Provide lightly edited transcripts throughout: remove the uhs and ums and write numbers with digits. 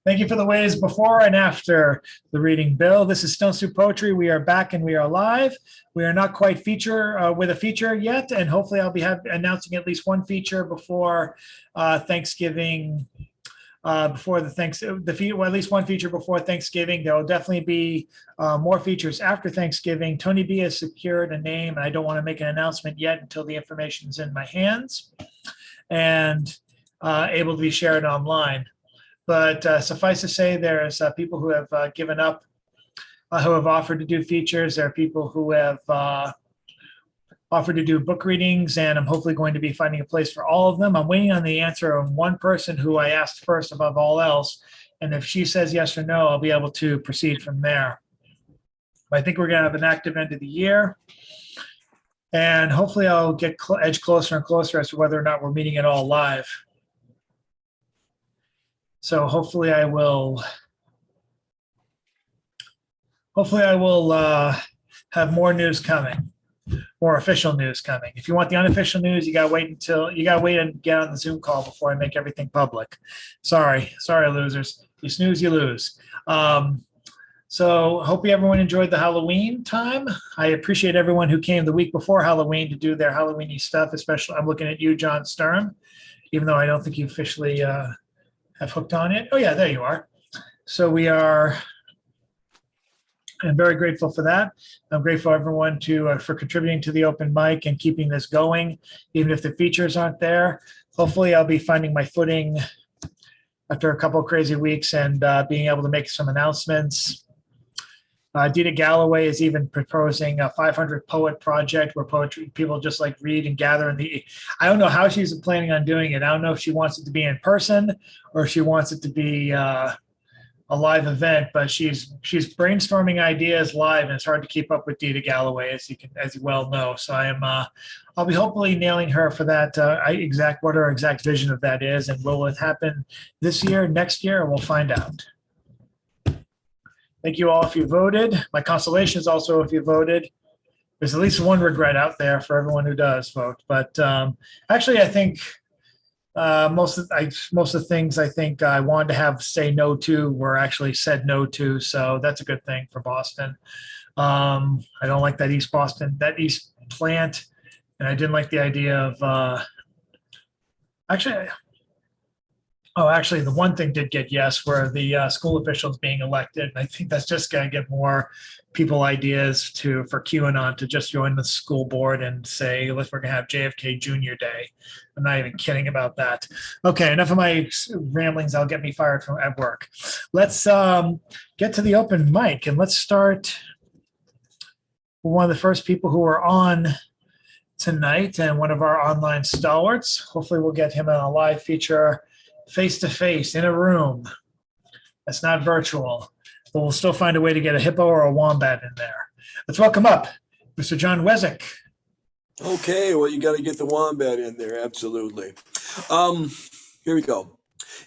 Thank you for the ways before and after the reading, Bill. This is Stone Soup Poetry. We are back and we are live. We are not quite with a feature yet, and hopefully I'll be announcing at least one feature before Thanksgiving. Before at least one feature before Thanksgiving. There will definitely be more features after Thanksgiving. Tony B has secured a name, and I don't want to make an announcement yet until the information is in my hands and able to be shared online. But suffice to say, there's people who have given up, who have offered to do features. There are people who have offered to do book readings, and I'm hopefully going to be finding a place for all of them. I'm waiting on the answer of one person who I asked first above all else. And if she says yes or no, I'll be able to proceed from there. I think we're going to have an active end of the year. And hopefully I'll get edge closer and closer as to whether or not we're meeting at all live. So hopefully I will have more news coming, more official news coming. If you want the unofficial news, you gotta wait and get on the Zoom call before I make everything public. Sorry, losers. You snooze, you lose. So hope everyone enjoyed the Halloween time. I appreciate everyone who came the week before Halloween to do their Halloween-y stuff, especially I'm looking at you, John Stern, even though I don't think you officially have hooked on it. Oh yeah, there you are. So I'm very grateful for that. I'm grateful everyone for contributing to the open mic and keeping this going, even if the features aren't there. Hopefully I'll be finding my footing after a couple of crazy weeks and being able to make some announcements. Dita Galloway is even proposing a 500 poet project where poetry people just like read and gather I don't know how she's planning on doing it. I don't know if she wants it to be in person or if she wants it to be a live event, but she's brainstorming ideas live, and it's hard to keep up with Dita Galloway, as you well know. So I'll be hopefully nailing her for that what her exact vision of that is, and will it happen this year, next year, we'll find out. Thank you all if you voted. My consolation is also if you voted. There's at least one regret out there for everyone who does vote, but actually I think most of the things I think I wanted to say no to were actually said no to, so that's a good thing for Boston. I don't like that East plant, and I didn't like the idea of actually the one thing did get yes, were the school officials being elected. And I think that's just going to get more people ideas for QAnon to just join the school board and say, we're going to have JFK Jr. Day. I'm not even kidding about that. Okay, enough of my ramblings. I'll get me fired at work. Let's get to the open mic, and let's start with one of the first people who are on tonight and one of our online stalwarts. Hopefully we'll get him on a live feature face-to-face in a room. That's not virtual, but we'll still find a way to get a hippo or a wombat in there. Let's welcome up Mr. John Wesick. Okay, well, you got to get the wombat in there, absolutely. Here we go.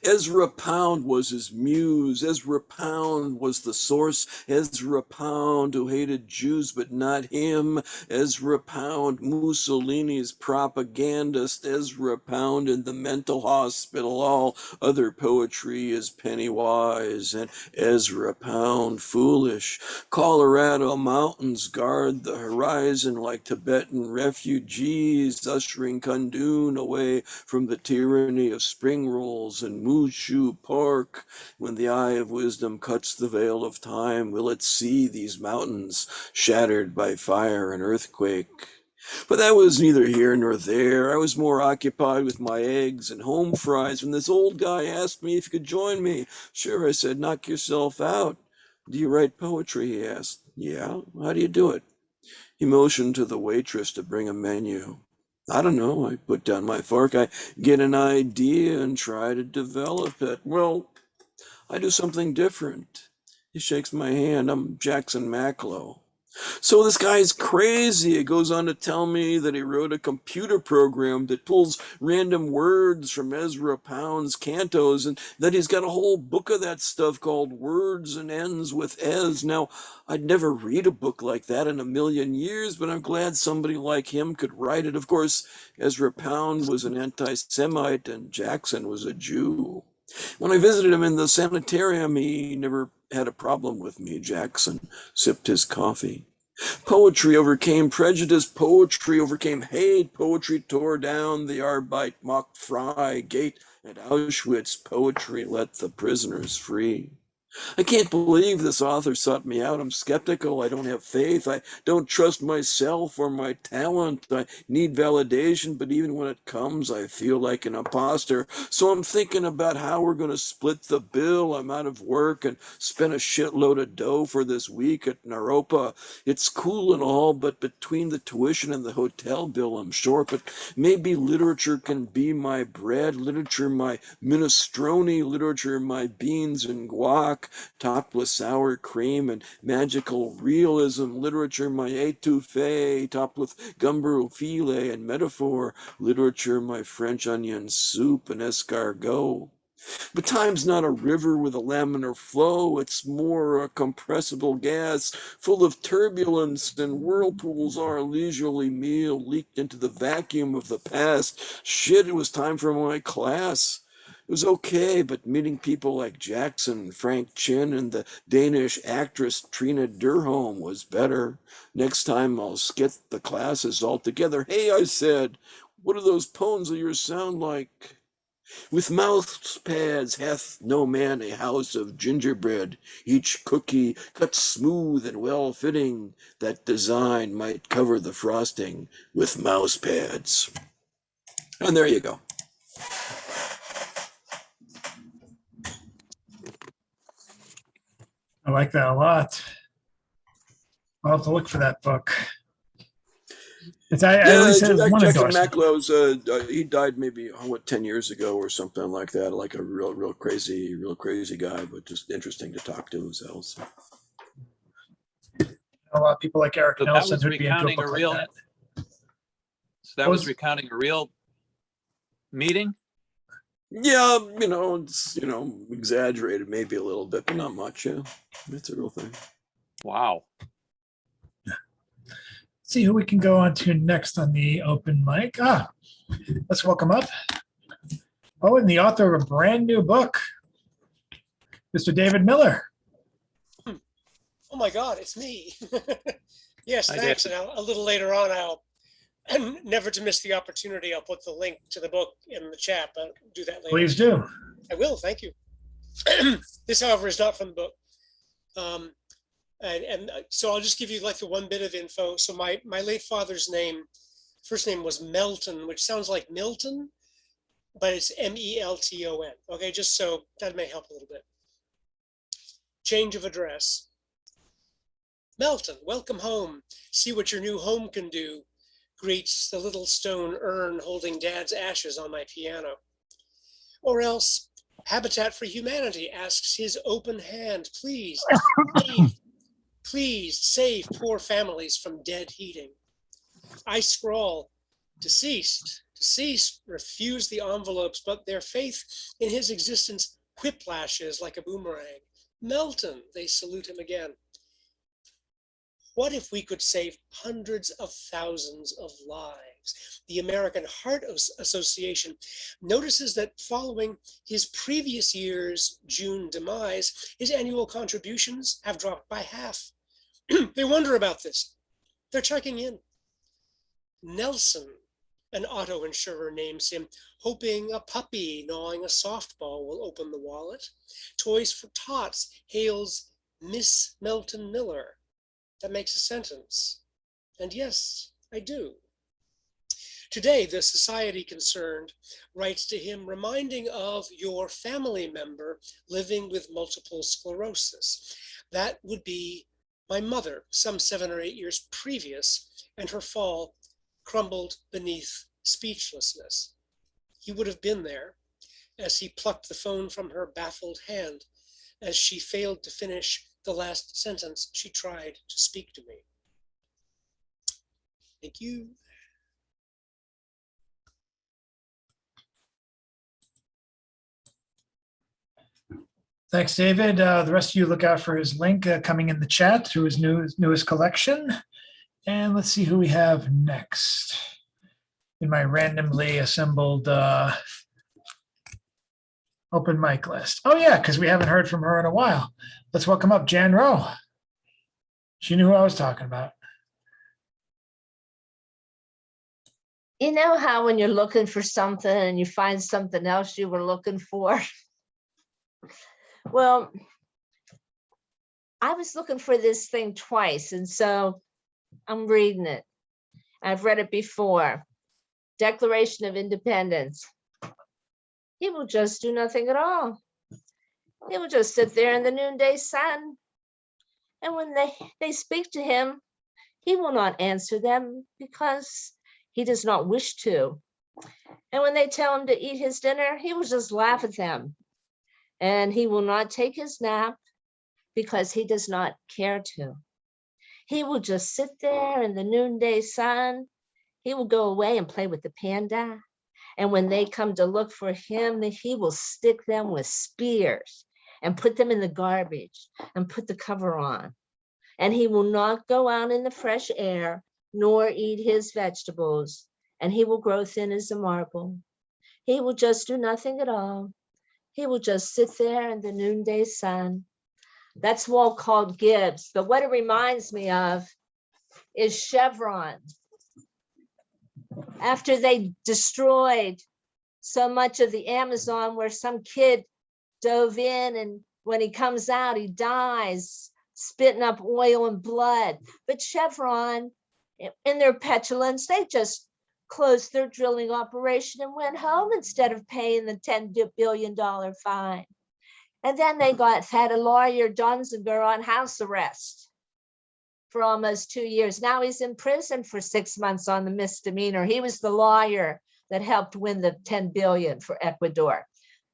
Ezra Pound was his muse. Ezra Pound was the source. Ezra Pound, who hated Jews but not him. Ezra Pound, Mussolini's propagandist. Ezra Pound in the mental hospital. All other poetry is Pennywise. And Ezra Pound, foolish. Colorado mountains guard the horizon like Tibetan refugees, ushering Kundun away from the tyranny of spring rolls and Mushu Park. When the eye of wisdom cuts the veil of time, will it see these mountains shattered by fire and earthquake? But that was neither here nor there. I was more occupied with my eggs and home fries when this old guy asked me if he could join me. Sure, I said, knock yourself out. Do you write poetry? He asked. Yeah, how do you do it? He motioned to the waitress to bring a menu. I don't know. I put down my fork. I get an idea and try to develop it. Well, I do something different. He shakes my hand. I'm Jackson Mackler. So this guy's crazy. He goes on to tell me that he wrote a computer program that pulls random words from Ezra Pound's cantos, and that he's got a whole book of that stuff called Words and Ends with Ez. Now, I'd never read a book like that in a million years, but I'm glad somebody like him could write it. Of course, Ezra Pound was an anti-Semite and Jackson was a Jew. When I visited him in the sanitarium, he never had a problem with me. Jackson sipped his coffee. Poetry overcame prejudice, poetry overcame hate, poetry tore down the Arbeit macht frei gate at Auschwitz, poetry let the prisoners free. I can't believe this author sought me out. I'm skeptical. I don't have faith. I don't trust myself or my talent. I need validation, but even when it comes, I feel like an imposter. So I'm thinking about how we're going to split the bill. I'm out of work and spent a shitload of dough for this week at Naropa. It's cool and all, but between the tuition and the hotel bill, I'm short. But maybe literature can be my bread, literature my minestrone, literature my beans and guac, topped with sour cream and magical realism, literature my étouffée, topped with gumbo filet and metaphor, literature my French onion soup and escargot. But time's not a river with a laminar flow, it's more a compressible gas full of turbulence, and whirlpools are a leisurely meal leaked into the vacuum of the past. Shit, it was time for my class. It was okay, but meeting people like Jackson, Frank Chin, and the Danish actress Trina Durholm was better. Next time I'll skip the classes altogether. Hey, I said, what do those poems of yours sound like? With mouse pads hath no man a house of gingerbread, each cookie cut smooth and well fitting, that design might cover the frosting with mouse pads. And there you go. I like that a lot. I'll have to look for that book. I at least has one Jackson endorsement. Mackler, he died maybe 10 years ago or something like that. Like a real crazy guy, but just interesting to talk to himself. A lot of people like Eric So that Nelson was who'd be into a recounting book a like real. that. So that was recounting a real meeting. Yeah, it's exaggerated maybe a little bit, but not much. Yeah, it's a real thing. Wow. See who we can go on to next on the open mic. Let's welcome up. Oh, and the author of a brand new book, Mr. David Miller. Oh my God, it's me. Yes, Hi, thanks. David. And a little later on, and never to miss the opportunity, I'll put the link to the book in the chat, but I'll do that later. Please do. I will, thank you. This, however, is not from the book. So I'll just give you like the one bit of info. So my late father's first name was Melton, which sounds like Milton, but it's Melton. Okay, just so that may help a little bit. Change of address. Melton, welcome home. See what your new home can do. Greets the little stone urn holding Dad's ashes on my piano. Or else, Habitat for Humanity asks his open hand, please save poor families from dead heating. I scrawl, deceased, refuse the envelopes, but their faith in his existence whiplashes like a boomerang. Melton, they salute him again. What if we could save hundreds of thousands of lives? The American Heart Association notices that following his previous year's June demise, his annual contributions have dropped by half. They wonder about this. They're checking in. Nelson, an auto insurer, names him, hoping a puppy gnawing a softball will open the wallet. Toys for Tots hails Miss Melton Miller. That makes a sentence. And yes, I do. Today, the society concerned writes to him reminding of your family member living with multiple sclerosis. That would be my mother, some 7 or 8 years previous, and her fall crumbled beneath speechlessness. He would have been there as he plucked the phone from her baffled hand as she failed to finish the last sentence she tried to speak to me. Thank you. Thanks, David. The rest of you look out for his link coming in the chat to his newest collection. And let's see who we have next in my randomly assembled Open mic list. Oh yeah, because we haven't heard from her in a while. Let's welcome up Jan Rowe. She knew who I was talking about. You know how when you're looking for something and you find something else you were looking for? Well, I was looking for this thing twice, and so I'm reading it. I've read it before. Declaration of Independence. He will just do nothing at all. He will just sit there in the noonday sun. And when they speak to him, he will not answer them because he does not wish to. And when they tell him to eat his dinner, he will just laugh at them. And he will not take his nap because he does not care to. He will just sit there in the noonday sun. He will go away and play with the panda. And when they come to look for him, he will stick them with spears and put them in the garbage and put the cover on. And he will not go out in the fresh air, nor eat his vegetables. And he will grow thin as a marble. He will just do nothing at all. He will just sit there in the noonday sun. That's Walt called Gibbs. But what it reminds me of is Chevron. After they destroyed so much of the Amazon, where some kid dove in, and when he comes out, he dies, spitting up oil and blood. But Chevron, in their petulance, they just closed their drilling operation and went home instead of paying the $10 billion fine. And then they had a lawyer, Donziger, on house arrest for almost 2 years. Now he's in prison for 6 months on the misdemeanor. He was the lawyer that helped win the 10 billion for Ecuador.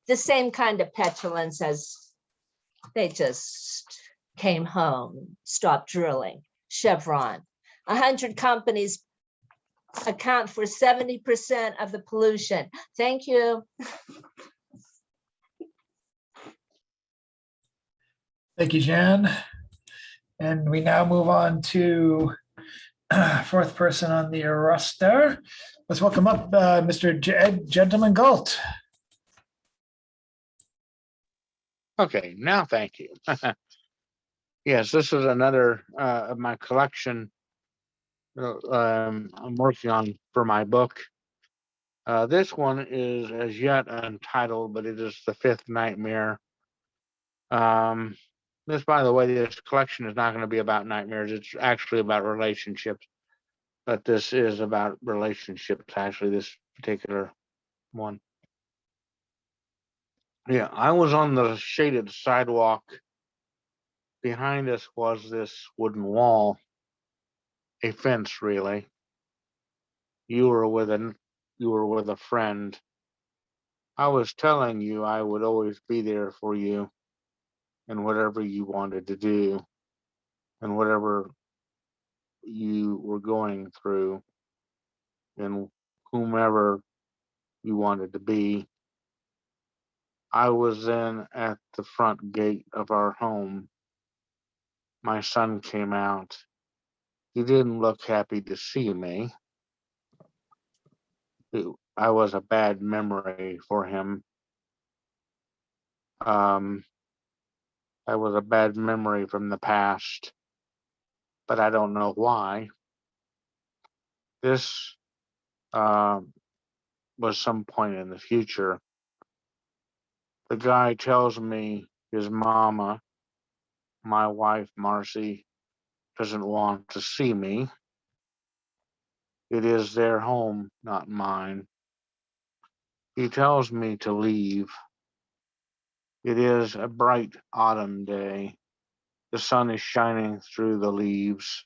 The same kind of petulance as they just came home, stopped drilling. Chevron. 100 companies account for 70% of the pollution. Thank you. Thank you, Jan. And we now move on to fourth person on the roster. Let's welcome up Mr. Gentleman Galt. Okay, now thank you. Yes, this is another of my collection I'm working on for my book. This one is as yet untitled, but it is the fifth nightmare. This, by the way, this collection is not going to be about nightmares. It's actually about relationships. But this is about relationships, actually, this particular one. Yeah, I was on the shaded sidewalk. Behind us was this wooden wall, a fence, really. You were with a friend. I was telling you I would always be there for you in whatever you wanted to do and whatever you were going through and whomever you wanted to be. I was then at the front gate of our home. My son came out. He didn't look happy to see me. I was a bad memory for him. I was a bad memory from the past, but I don't know why. This was some point in the future. The guy tells me his mama, my wife Marcy, doesn't want to see me. It is their home, not mine. He tells me to leave. It is a bright autumn day. The sun is shining through the leaves,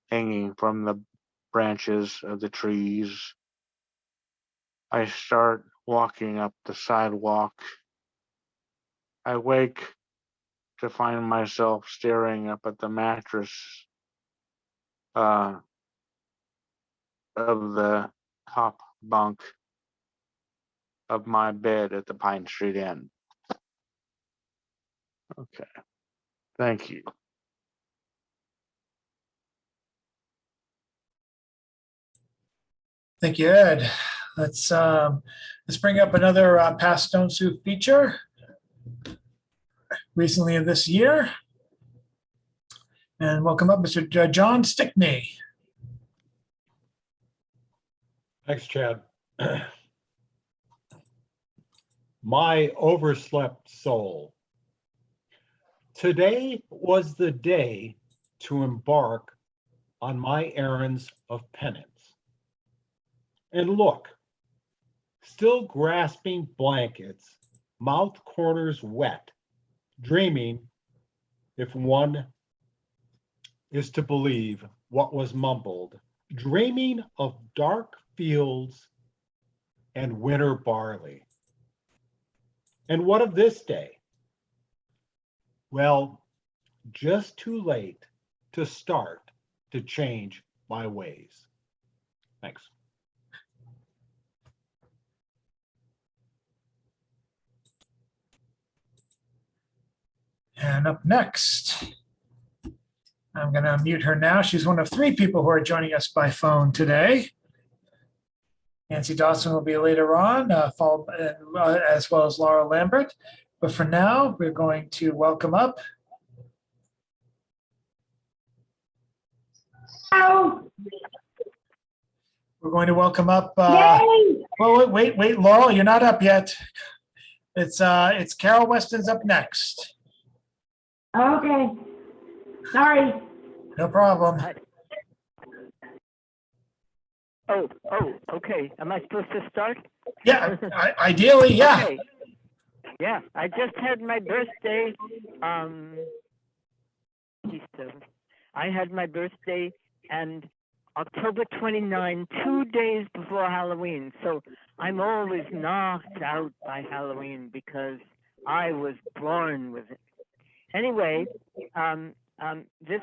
hanging from the branches of the trees. I start walking up the sidewalk. I wake to find myself staring up at the mattress of the top bunk of my bed at the Pine Street Inn. Okay, thank you. Thank you, Ed. let's bring up another past Stone Soup feature recently of this year. And welcome up Mr. John Stickney. Thanks, Chad. My overslept soul. Today was the day to embark on my errands of penance. And look, still grasping blankets, mouth corners wet, dreaming, if one is to believe what was mumbled, dreaming of dark fields and winter barley. And what of this day? Well, just too late to start to change my ways. Thanks. And up next, I'm going to unmute her now. She's one of 3 people who are joining us by phone today. Nancy Dawson will be later on, followed as well as Laura Lambert. But for now, we're going to welcome up. Oh, We're going to welcome up. yay! Well, wait, Laurel, you're not up yet. It's Carol Weston's up next. Okay. Sorry. No problem. Oh, okay. Am I supposed to start? Yeah, ideally, yeah. Okay. Yeah, I just had my birthday. I had my birthday and October 29, 2 days before Halloween. So I'm always knocked out by Halloween because I was born with it. Anyway, this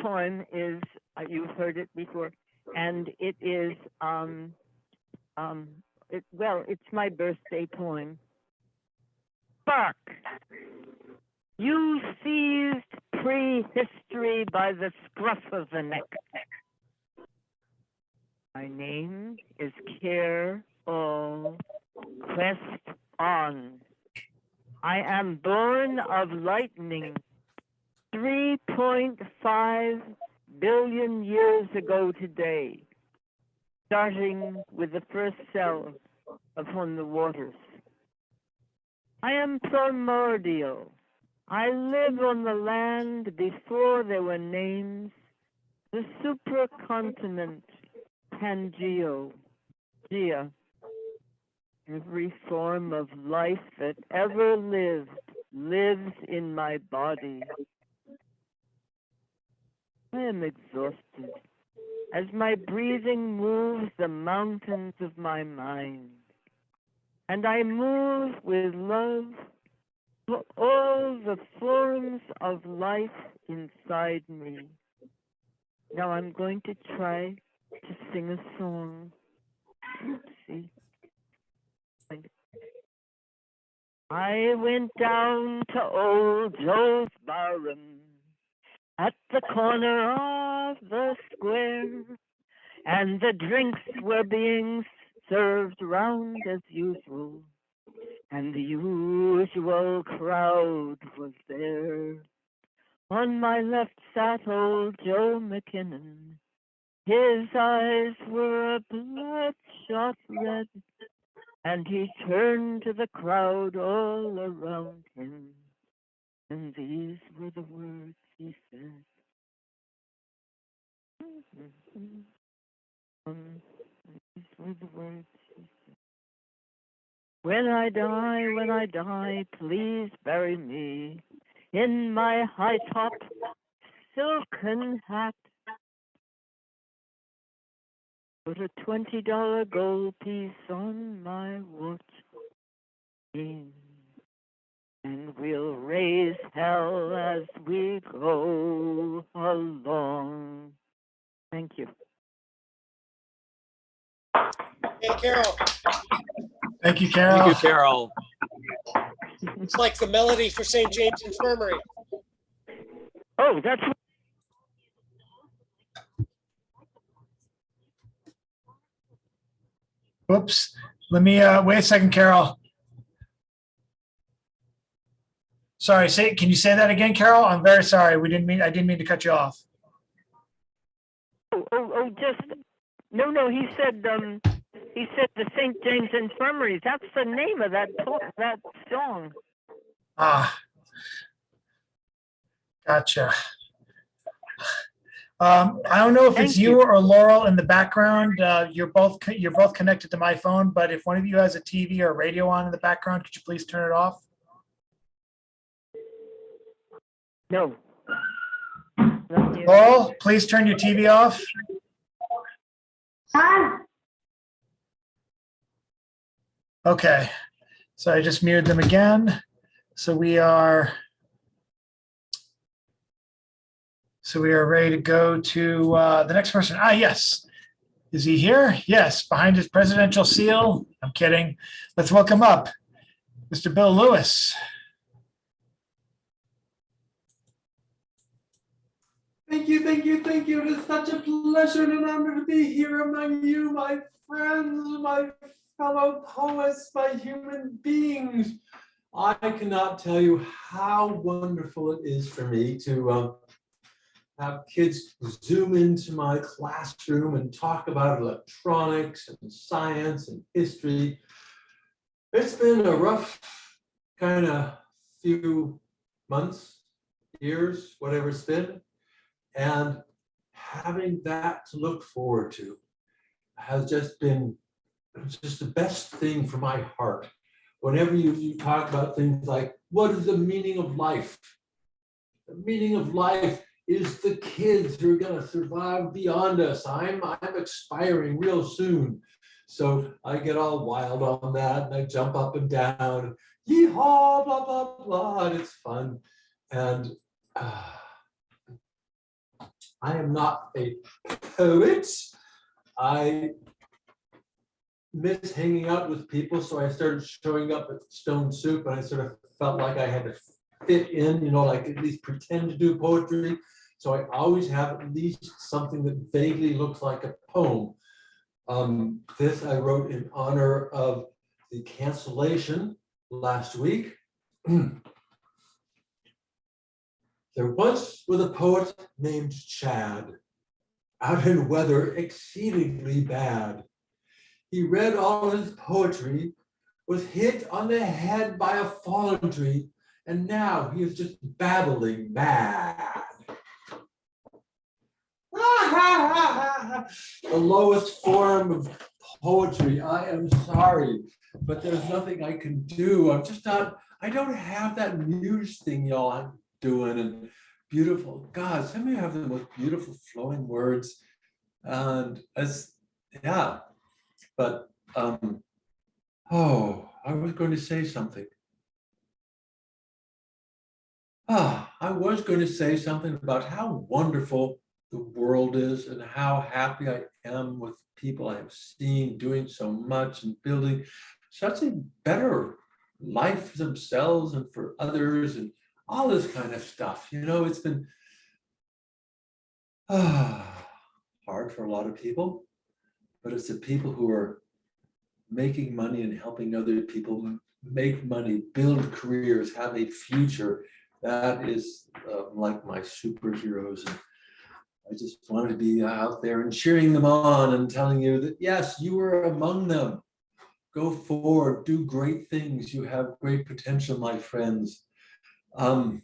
poem is, you've heard it before, and it is, it's my birthday poem. Spark, you seized prehistory by the scruff of the neck. My name is Care All Quest On. I am born of lightning 3.5 billion years ago today, starting with the first cell upon the waters. I am primordial. I live on the land before there were names, the supercontinent Pangea. Every form of life that ever lived lives in my body. I am exhausted as my breathing moves the mountains of my mind. And I move with love for all the forms of life inside me. Now I'm going to try to sing a song. Oopsie. I went down to old Joe's barroom at the corner of the square, and the drinks were being served round as usual, and the usual crowd was there. On my left sat old Joe McKinnon. His eyes were a bloodshot red, and he turned to the crowd all around him, and these were the words he said. These were the words he said. When I die, please bury me in my high-top silken hat. Put a $20 gold piece on my watch chain, and we'll raise hell as we go along. Thank you. Hey, Carol, Thank you, Carol. Thank you, Carol. it's like the melody for St. James Infirmary. Oh, that's Oops. Let me, wait a second, Carol. Sorry, can you say that again, Carol? I'm very sorry. I didn't mean to cut you off. No, he said the St. James Infirmary. That's the name of that song. Ah, gotcha. I don't know if it's Thank you you. or Laurel in the background. You're both connected to my phone, but if one of you has a TV or radio on in the background, could you please turn it off? No. Laurel, please turn your TV off. Okay, so I just muted them again. So we are ready to go to the next person. Ah, yes. Is he here? Yes, behind his presidential seal. I'm kidding. Let's welcome up Mr. Bill Lewis. Thank you. It is such a pleasure and an honor to be here among you, my friends, my fellow poets, my human beings. I cannot tell you how wonderful it is for me to have kids zoom into my classroom and talk about electronics and science and history. It's been a rough kind of few months, years, whatever it's been. And having that to look forward to has just been the best thing for my heart. Whenever you talk about things like, what is the meaning of life? The meaning of life is the kids who are going to survive beyond us. I'm expiring real soon. So I get all wild on that and I jump up and down, yeehaw, blah, blah, blah, and it's fun. And I am not a poet. I miss hanging out with people, so I started showing up at Stone Soup, and I sort of felt like I had to fit in, like at least pretend to do poetry. So I always have at least something that vaguely looks like a poem. This I wrote in honor of the cancellation last week. There once was a poet named Chad, out in weather exceedingly bad. He read all his poetry, was hit on the head by a fallen tree, and now he is just babbling mad. The lowest form of poetry. I am sorry, but there's nothing I can do. I don't have that muse thing y'all I'm doing, and beautiful. God, some of you have the most beautiful flowing words. And but I was going to say something. I was going to say something about how wonderful the world is and how happy I am with people I have seen doing so much and building such a better life for themselves and for others and all this kind of stuff. It's been hard for a lot of people, but it's the people who are making money and helping other people make money, build careers, have a future. That is like my superheroes. And I just wanted to be out there and cheering them on and telling you that, yes, you are among them. Go forward, do great things. You have great potential, my friends. I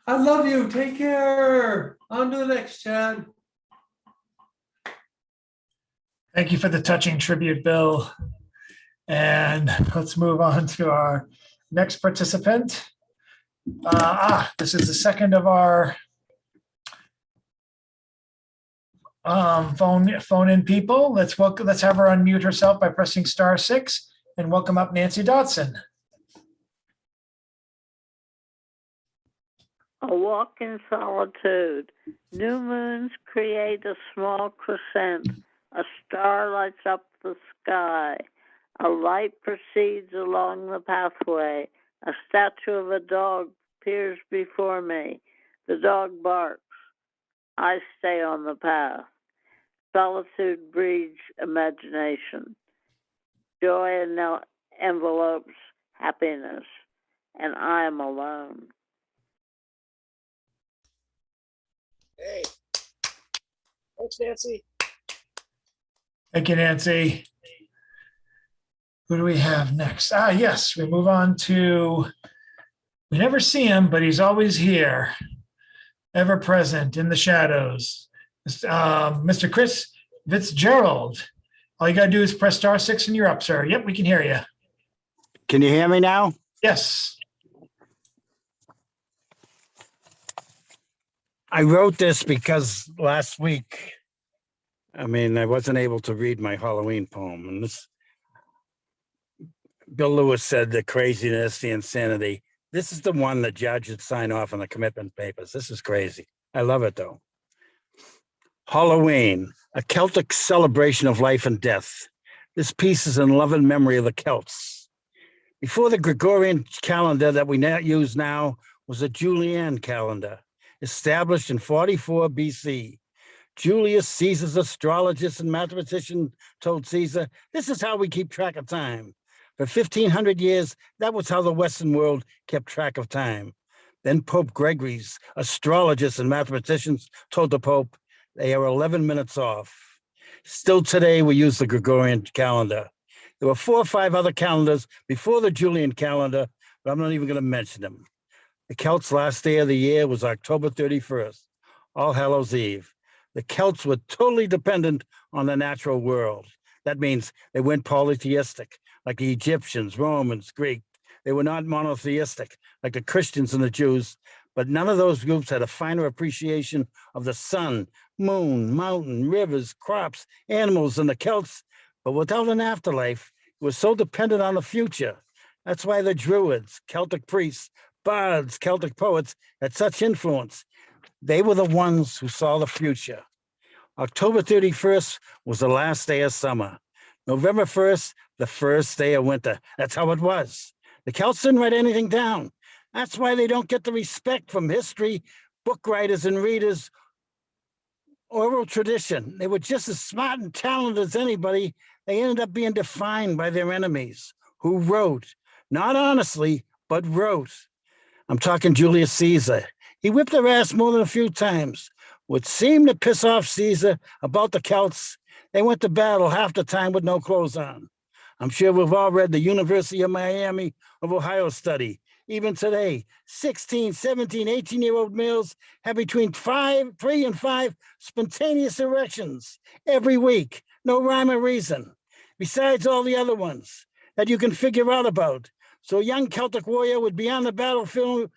love you. Take care. On to the next, Chad. Thank you for the touching tribute, Bill. And let's move on to our next participant. This is the second of our phone in people. Let's have her unmute herself by pressing *6 and welcome up Nancy Dodson. A walk in solitude. New moons create a small crescent. A star lights up the sky. A light proceeds along the pathway. A statue of a dog appears before me. The dog barks. I stay on the path. Solitude breeds imagination. Joy envelopes happiness, and I am alone. Hey, thanks, Nancy. Thank you, Nancy. Who do we have next? Yes, we move on to, we never see him, but he's always here, ever present in the shadows. Mr. Chris Fitzgerald. All you gotta do is press *6 and you're up, sir. Yep, we can hear you. Can you hear me now? Yes. I wrote this because last week, I wasn't able to read my Halloween poem. And this, Bill Lewis said the craziness, the insanity. This is the one the judge would sign off on the commitment papers. This is crazy. I love it though. Halloween, a Celtic celebration of life and death. This piece is in love and memory of the Celts. Before the Gregorian calendar that we now use now was a Julian calendar, established in 44 BC. Julius Caesar's astrologist and mathematician told Caesar, this is how we keep track of time. For 1,500 years, that was how the Western world kept track of time. Then Pope Gregory's astrologists and mathematicians told the Pope they are 11 minutes off. Still today, we use the Gregorian calendar. There were 4 or 5 other calendars before the Julian calendar, but I'm not even going to mention them. The Celts' last day of the year was October 31st, All Hallows Eve. The Celts were totally dependent on the natural world. That means they weren't polytheistic, like the Egyptians, Romans, Greek. They were not monotheistic, like the Christians and the Jews, but none of those groups had a finer appreciation of the sun, moon, mountain, rivers, crops, animals than the Celts. But without an afterlife, it was so dependent on the future. That's why the Druids, Celtic priests, bards, Celtic poets had such influence. They were the ones who saw the future. October 31st was the last day of summer. November 1st, the first day of winter. That's how it was. The Celts didn't write anything down. That's why they don't get the respect from history, book writers and readers, oral tradition. They were just as smart and talented as anybody. They ended up being defined by their enemies, who wrote, not honestly, but wrote. I'm talking Julius Caesar. He whipped their ass more than a few times. What seemed to piss off Caesar about the Celts, they went to battle half the time with no clothes on. I'm sure we've all read the University of Miami of Ohio study. Even today, 16, 17, 18-year-old males have between 3 and 5 spontaneous erections every week. No rhyme or reason, besides all the other ones that you can figure out about. So a young Celtic warrior would be on the battlefield,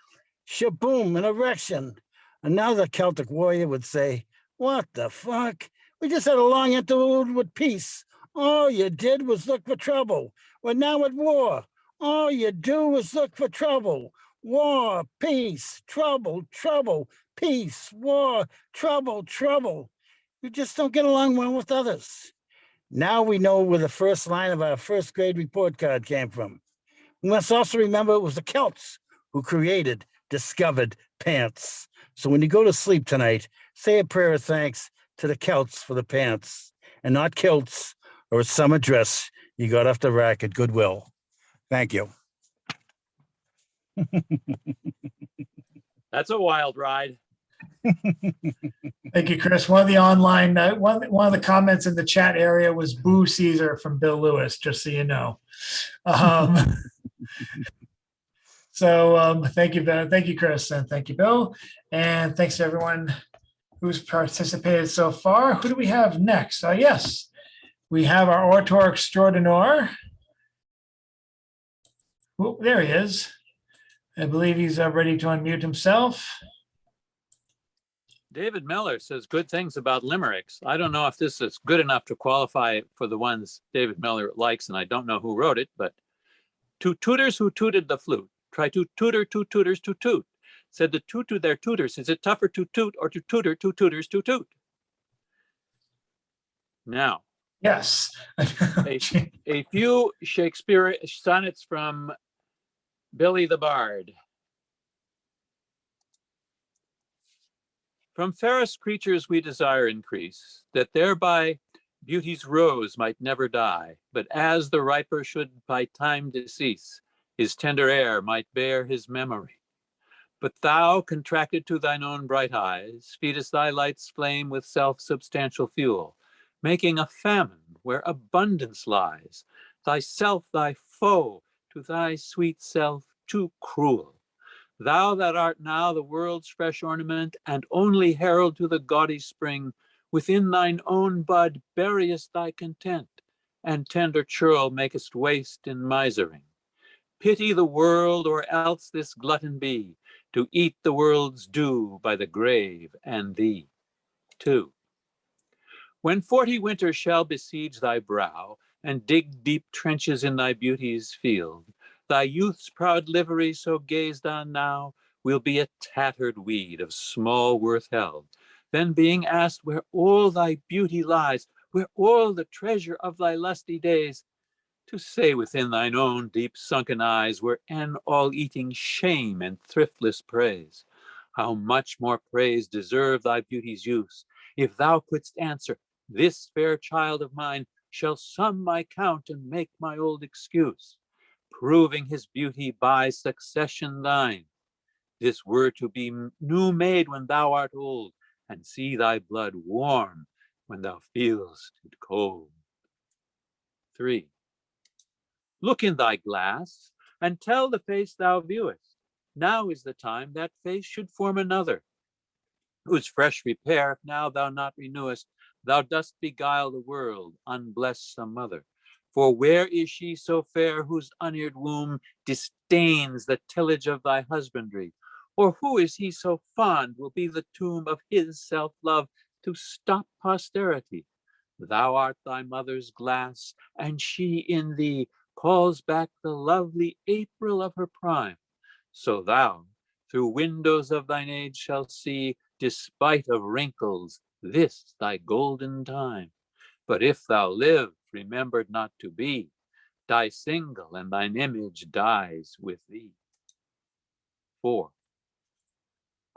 shaboom, an erection. Another Celtic warrior would say, what the fuck? We just had a long interlude with peace. All you did was look for trouble. We're now at war. All you do is look for trouble. War, peace, trouble, trouble, peace, war, trouble, trouble. You just don't get along well with others. Now we know where the first line of our first grade report card came from. We must also remember it was the Celts who created, discovered pants. So when you go to sleep tonight, say a prayer of thanks to the Celts for the pants, and not kilts or a summer dress you got off the rack at Goodwill. Thank you. That's a wild ride. Thank you, Chris. One of the online, one of the comments in the chat area was "Boo Caesar" from Bill Lewis, just so you know. Thank you, Chris, and thank you, Bill, and thanks to everyone who's participated so far. Who do we have next? Yes, we have our orator extraordinaire. Oh, there he is. I believe he's ready to unmute himself. David Miller says good things about limericks. I don't know if this is good enough to qualify for the ones David Miller likes, and I don't know who wrote it, but two tutors who tooted the flute. Try to tutor two tutors to toot. Said the toot to their tutors, is it tougher to toot or to tutor two tutors to toot? Now, yes. a few Shakespeare sonnets from Billy the Bard. From fairest creatures we desire increase, that thereby beauty's rose might never die, but as the riper should by time decease, his tender air might bear his memory. But thou, contracted to thine own bright eyes, feedest thy light's flame with self-substantial fuel, making a famine where abundance lies, thyself thy foe, to thy sweet self too cruel. Thou that art now the world's fresh ornament, and only herald to the gaudy spring, within thine own bud buryest thy content, and tender churl makest waste in misering. Pity the world, or else this glutton be, to eat the world's due by the grave and thee. 2. When 40 winters shall besiege thy brow, and dig deep trenches in thy beauty's field, thy youth's proud livery so gazed on now will be a tattered weed of small worth held. Then being asked where all thy beauty lies, where all the treasure of thy lusty days, to say within thine own deep sunken eyes were an all-eating shame and thriftless praise. How much more praise deserve thy beauty's use, if thou couldst answer, this fair child of mine shall sum my count and make my old excuse, proving his beauty by succession thine. This were to be new made when thou art old, and see thy blood warm when thou feelst it cold. 3. Look in thy glass, and tell the face thou viewest. Now is the time that face should form another, whose fresh repair, if now thou not renewest, thou dost beguile the world, unbless some mother. For where is she so fair whose uneared womb disdains the tillage of thy husbandry? Or who is he so fond will be the tomb of his self-love to stop posterity? Thou art thy mother's glass, and she in thee calls back the lovely April of her prime. So thou, through windows of thine age, shalt see, despite of wrinkles, this thy golden time. But if thou live, remembered not to be, die single, and thine image dies with thee. 4.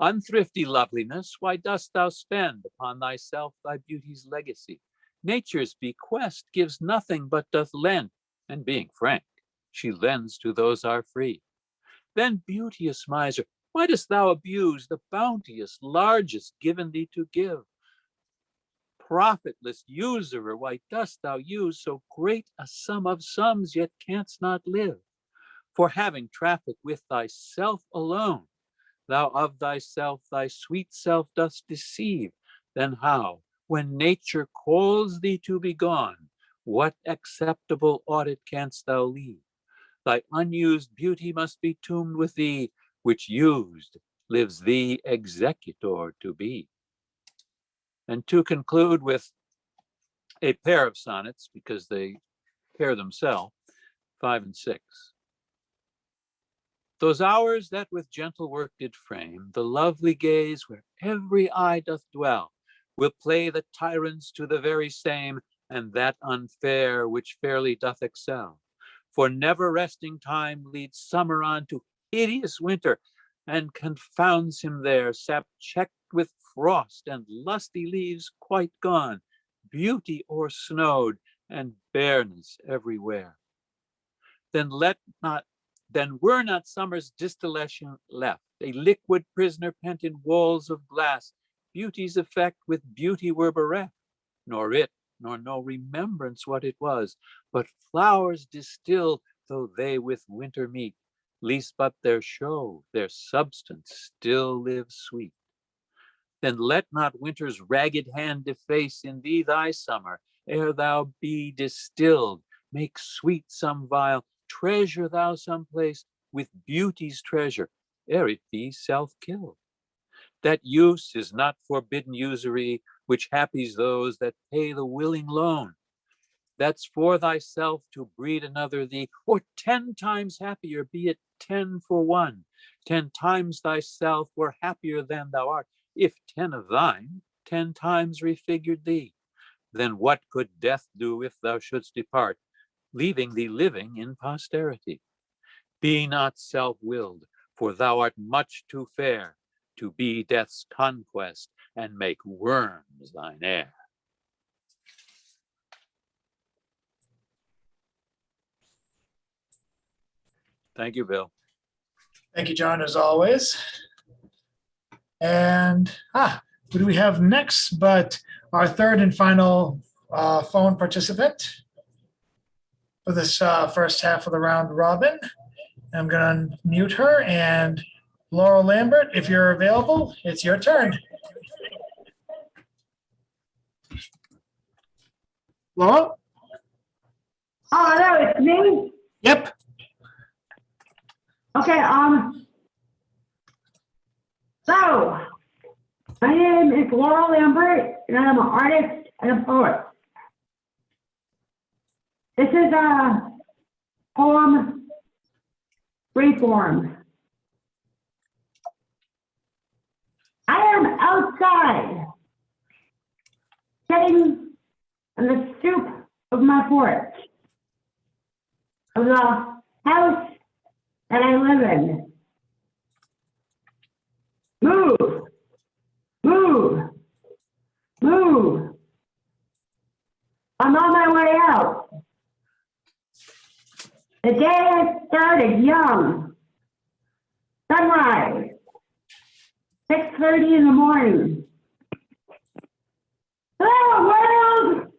Unthrifty loveliness, why dost thou spend upon thyself thy beauty's legacy? Nature's bequest gives nothing but doth lend, and being frank, she lends to those are free. Then, beauteous miser, why dost thou abuse the bounteous, largest given thee to give? Profitless usurer, why dost thou use so great a sum of sums, yet canst not live? For having traffic with thyself alone, thou of thyself, thy sweet self dost deceive. Then how, when nature calls thee to be gone, what acceptable audit canst thou leave? Thy unused beauty must be tombed with thee, which used lives thee executor to be. And to conclude with a pair of sonnets, because they pair themselves, 5 and 6. Those hours that with gentle work did frame the lovely gaze where every eye doth dwell, will play the tyrants to the very same, and that unfair which fairly doth excel. For never resting time leads summer on to hideous winter, and confounds him there, sap checked with frost, and lusty leaves quite gone, beauty o'ersnowed, and bareness everywhere. Then were not summer's distillation left, a liquid prisoner pent in walls of glass, beauty's effect with beauty were bereft, nor it, nor no remembrance what it was, but flowers distilled, though they with winter meet, least but their show, their substance still lives sweet. Then let not winter's ragged hand deface in thee thy summer, ere thou be distilled, make sweet some vial, treasure thou some place with beauty's treasure, ere it be self-killed. That use is not forbidden usury, which happies those that pay the willing loan. That's for thyself to breed another thee, or 10 times happier, be it 10 for 1. 10 times thyself were happier than thou art, if 10 of thine 10 times refigured thee. Then what could death do if thou shouldst depart, leaving thee living in posterity? Be not self-willed, for thou art much too fair to be death's conquest, and make worms thine heir. Thank you, Bill. Thank you, John, as always. And who do we have next but our third and final phone participant for this first half of the round robin. I'm going to mute her, and Laurel Lambert, if you're available, it's your turn. Laurel? Oh, hello, it's me? Yep. Okay, so, my name is Laurel Lambert, and I'm an artist and a poet. This is a poem, Freeform. I am outside, sitting on the stoop of my porch, of the house that I live in. Move, move, move. I'm on my way out. The day has started young. Sunrise, 6:30 in the morning. Hello, world!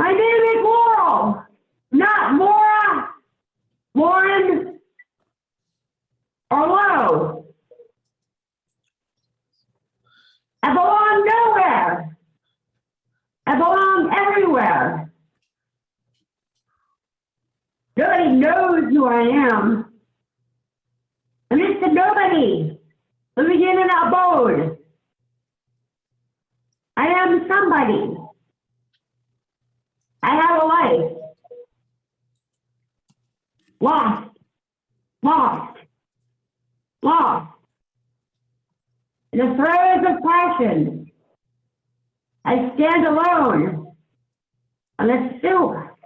My name is Laurel, not Maura, Lauren, or Lowe. I belong nowhere. I belong everywhere. Nobody knows who I am. I'm just a nobody living in an abode. I am somebody. I have a life. Lost, lost, lost. In the throes of passion, I stand alone on the stoop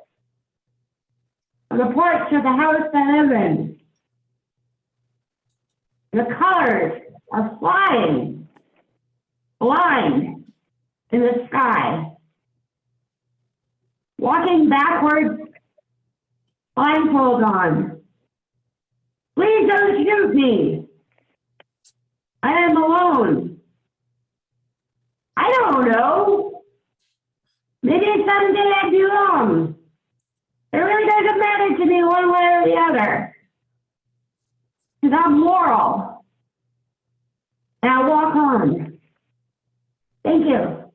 of the porch of the house I live in. The colors are flying, blind in the sky. Walking backwards, blindfold on. Please don't shoot me. I am alone. I don't know. Maybe someday I belong. It really doesn't matter to me one way or the other. Because I'm Laurel. And I walk on. Thank you.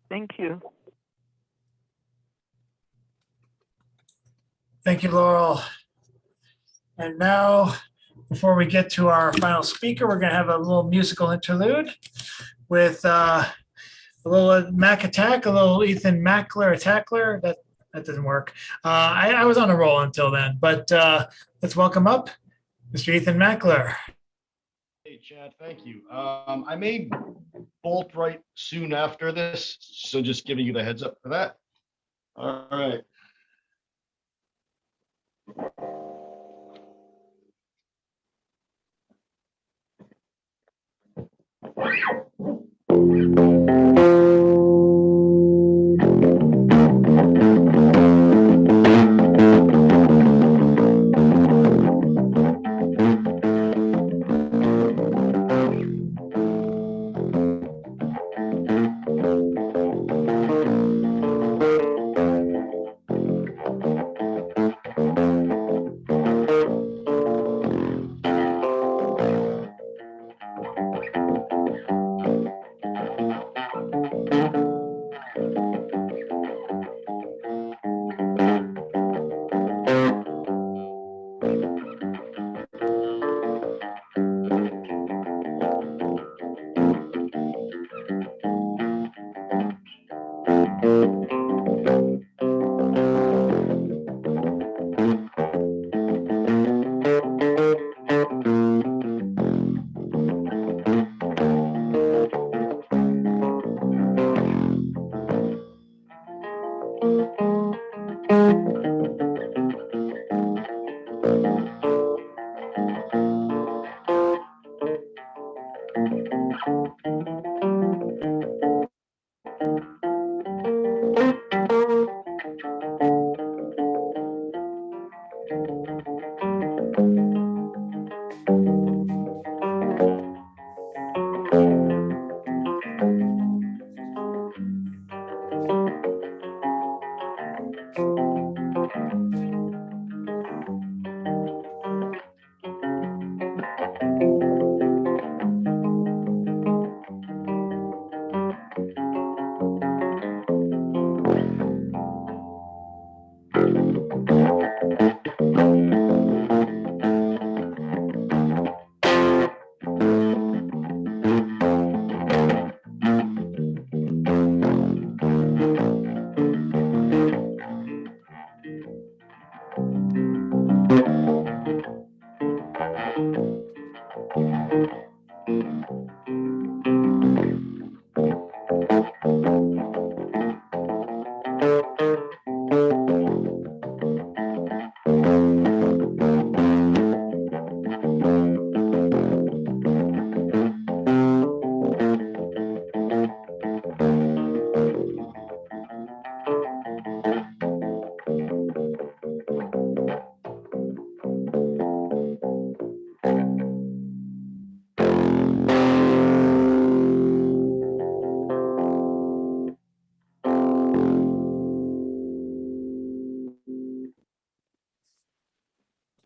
Thank you. Thank you, Laurel. And now, before we get to our final speaker, we're going to have a little musical interlude with a little Mac Attack, a little Ethan Mackler, a tackler. That doesn't work. I was on a roll until then, but let's welcome up Mr. Ethan Mackler. Hey, Chad, thank you. I may bolt right soon after this, so just giving you the heads up for that. All right.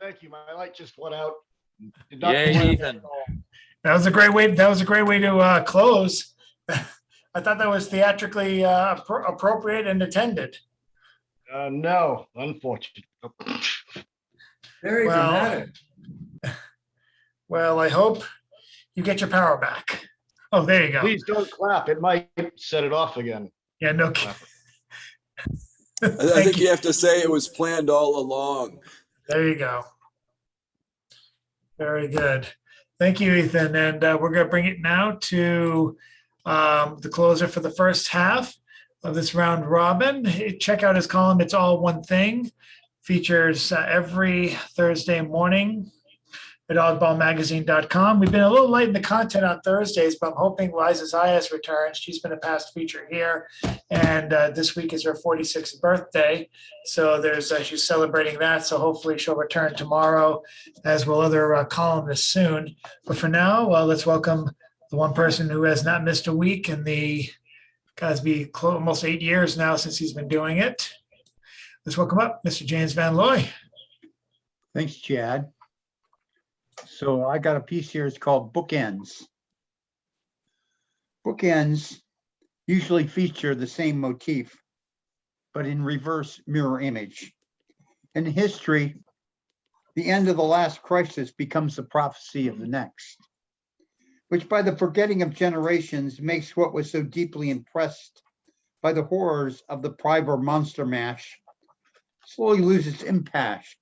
Thank you. My light just went out. Did not Yay, plan Ethan. at all. That was a great way. That was a great way to close. I thought that was theatrically appropriate and intended. No, unfortunate. Very Well, dramatic. Well, I hope you get your power back. Oh, there you go. Please don't clap. It might set it off again. Yeah, no kidding. I think you have to say it was planned all along. There you go. Very good. Thank you, Ethan. And we're going to bring it now to the closer for the first half of this round robin. Check out his column, It's All One Thing. Features every Thursday morning at oddballmagazine.com. We've been a little late in the content on Thursdays, but I'm hoping Liza's IS returns. She's been a past feature here. And this week is her 46th birthday. So she's celebrating that. So hopefully she'll return tomorrow, as will other columnists soon. But for now, let's welcome the one person who has not missed a week in the, gotta be almost 8 years now since he's been doing it. Let's welcome up Mr. James Van Looy. Thanks, Chad. So I got a piece here. It's called Bookends. Bookends usually feature the same motif, but in reverse mirror image. In history, the end of the last crisis becomes the prophecy of the next, which by the forgetting of generations makes what was so deeply impressed by the horrors of the Priber monster mash slowly lose its impact,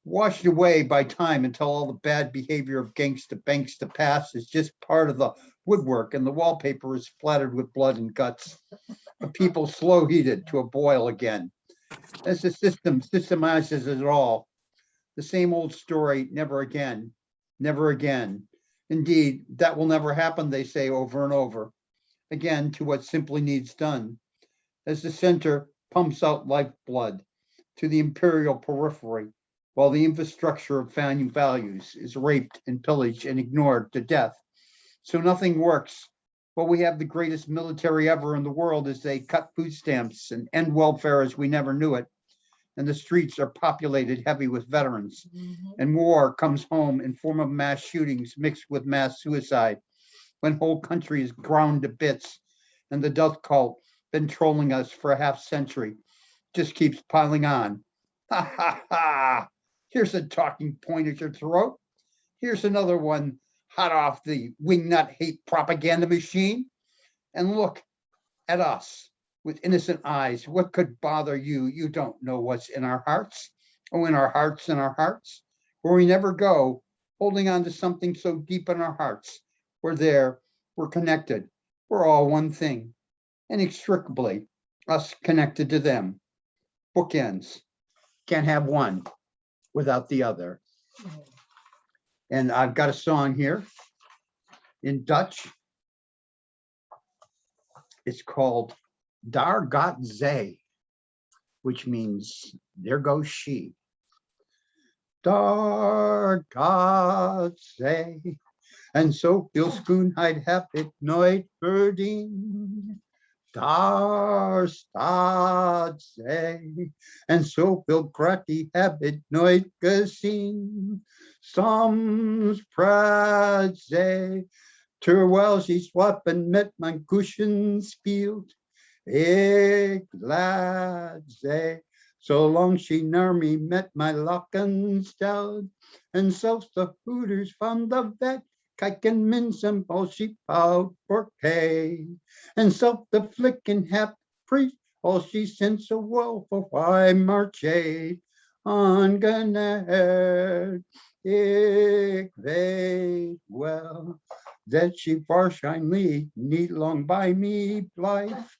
washed away by time until all the bad behavior of gangsta past is just part of the woodwork and the wallpaper is splattered with blood and guts. A people slow heated to a boil again. As the system systemizes it all, the same old story, never again, never again. Indeed, that will never happen, they say over and over, again to what simply needs done. As the center pumps out lifeblood to the imperial periphery, while the infrastructure of values is raped and pillaged and ignored to death. So nothing works. Well, we have the greatest military ever in the world as they cut food stamps and end welfare as we never knew it. And the streets are populated heavy with veterans. And war comes home in form of mass shootings mixed with mass suicide, when whole countries ground to bits and the death cult been trolling us for a half century just keeps piling on. Ha ha ha! Here's a talking point at your throat. Here's another one hot off the wingnut hate propaganda machine. And look at us with innocent eyes. What could bother you? You don't know what's in our hearts. Oh, in our hearts, where we never go, holding on to something so deep in our hearts. We're there, we're connected. We're all one thing, inextricably, us connected to them. Bookends. Can't have one without the other. And I've got a song here in Dutch. It's called Daar gaat zij, which means there goes she. Dar God say, and so viel schoon I'd have it nooit verdien. Daar staat zij, en zoveel gratie heb ik nooit gezien. Soms praat zij, terwijl ze swappen met mijn kussen speelt. Ik laat zij, zolang ze naar me met mijn lakken stelt. En zelfs de hoeders van de wet kijken mensen als ze oud voor kei. En zelf de flikken heb priest als ze sinds a wolf of I marche ongeneerd. Ik weet wel dat ze waarschijnlijk niet lang bij me blijft.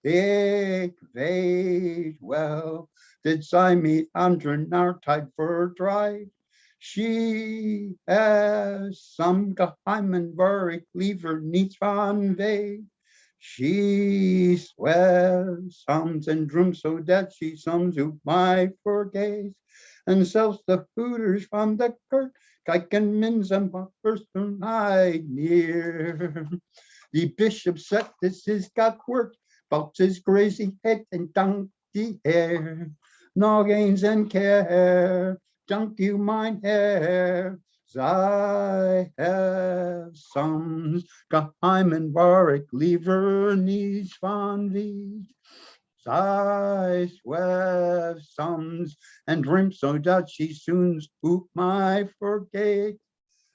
Ik weet wel dat zij met anderen naar tijd verdrijft. She has some geheimen waar ik liever niets van weet. She swears soms and drooms zodat she soms op mij vergeet. En zelfs de voeders van de kerk kijken minzaam wat verstoorheid neer. Die bishop zegt, this is God work, about his crazy head and dank die Heer. Nog eens een keer. Dank u, mijn Heer. Zij heeft soms geheimen waar ik liever niets van weet. Zij zweeft soms en dreamt zodat ze soon op mij vergeet.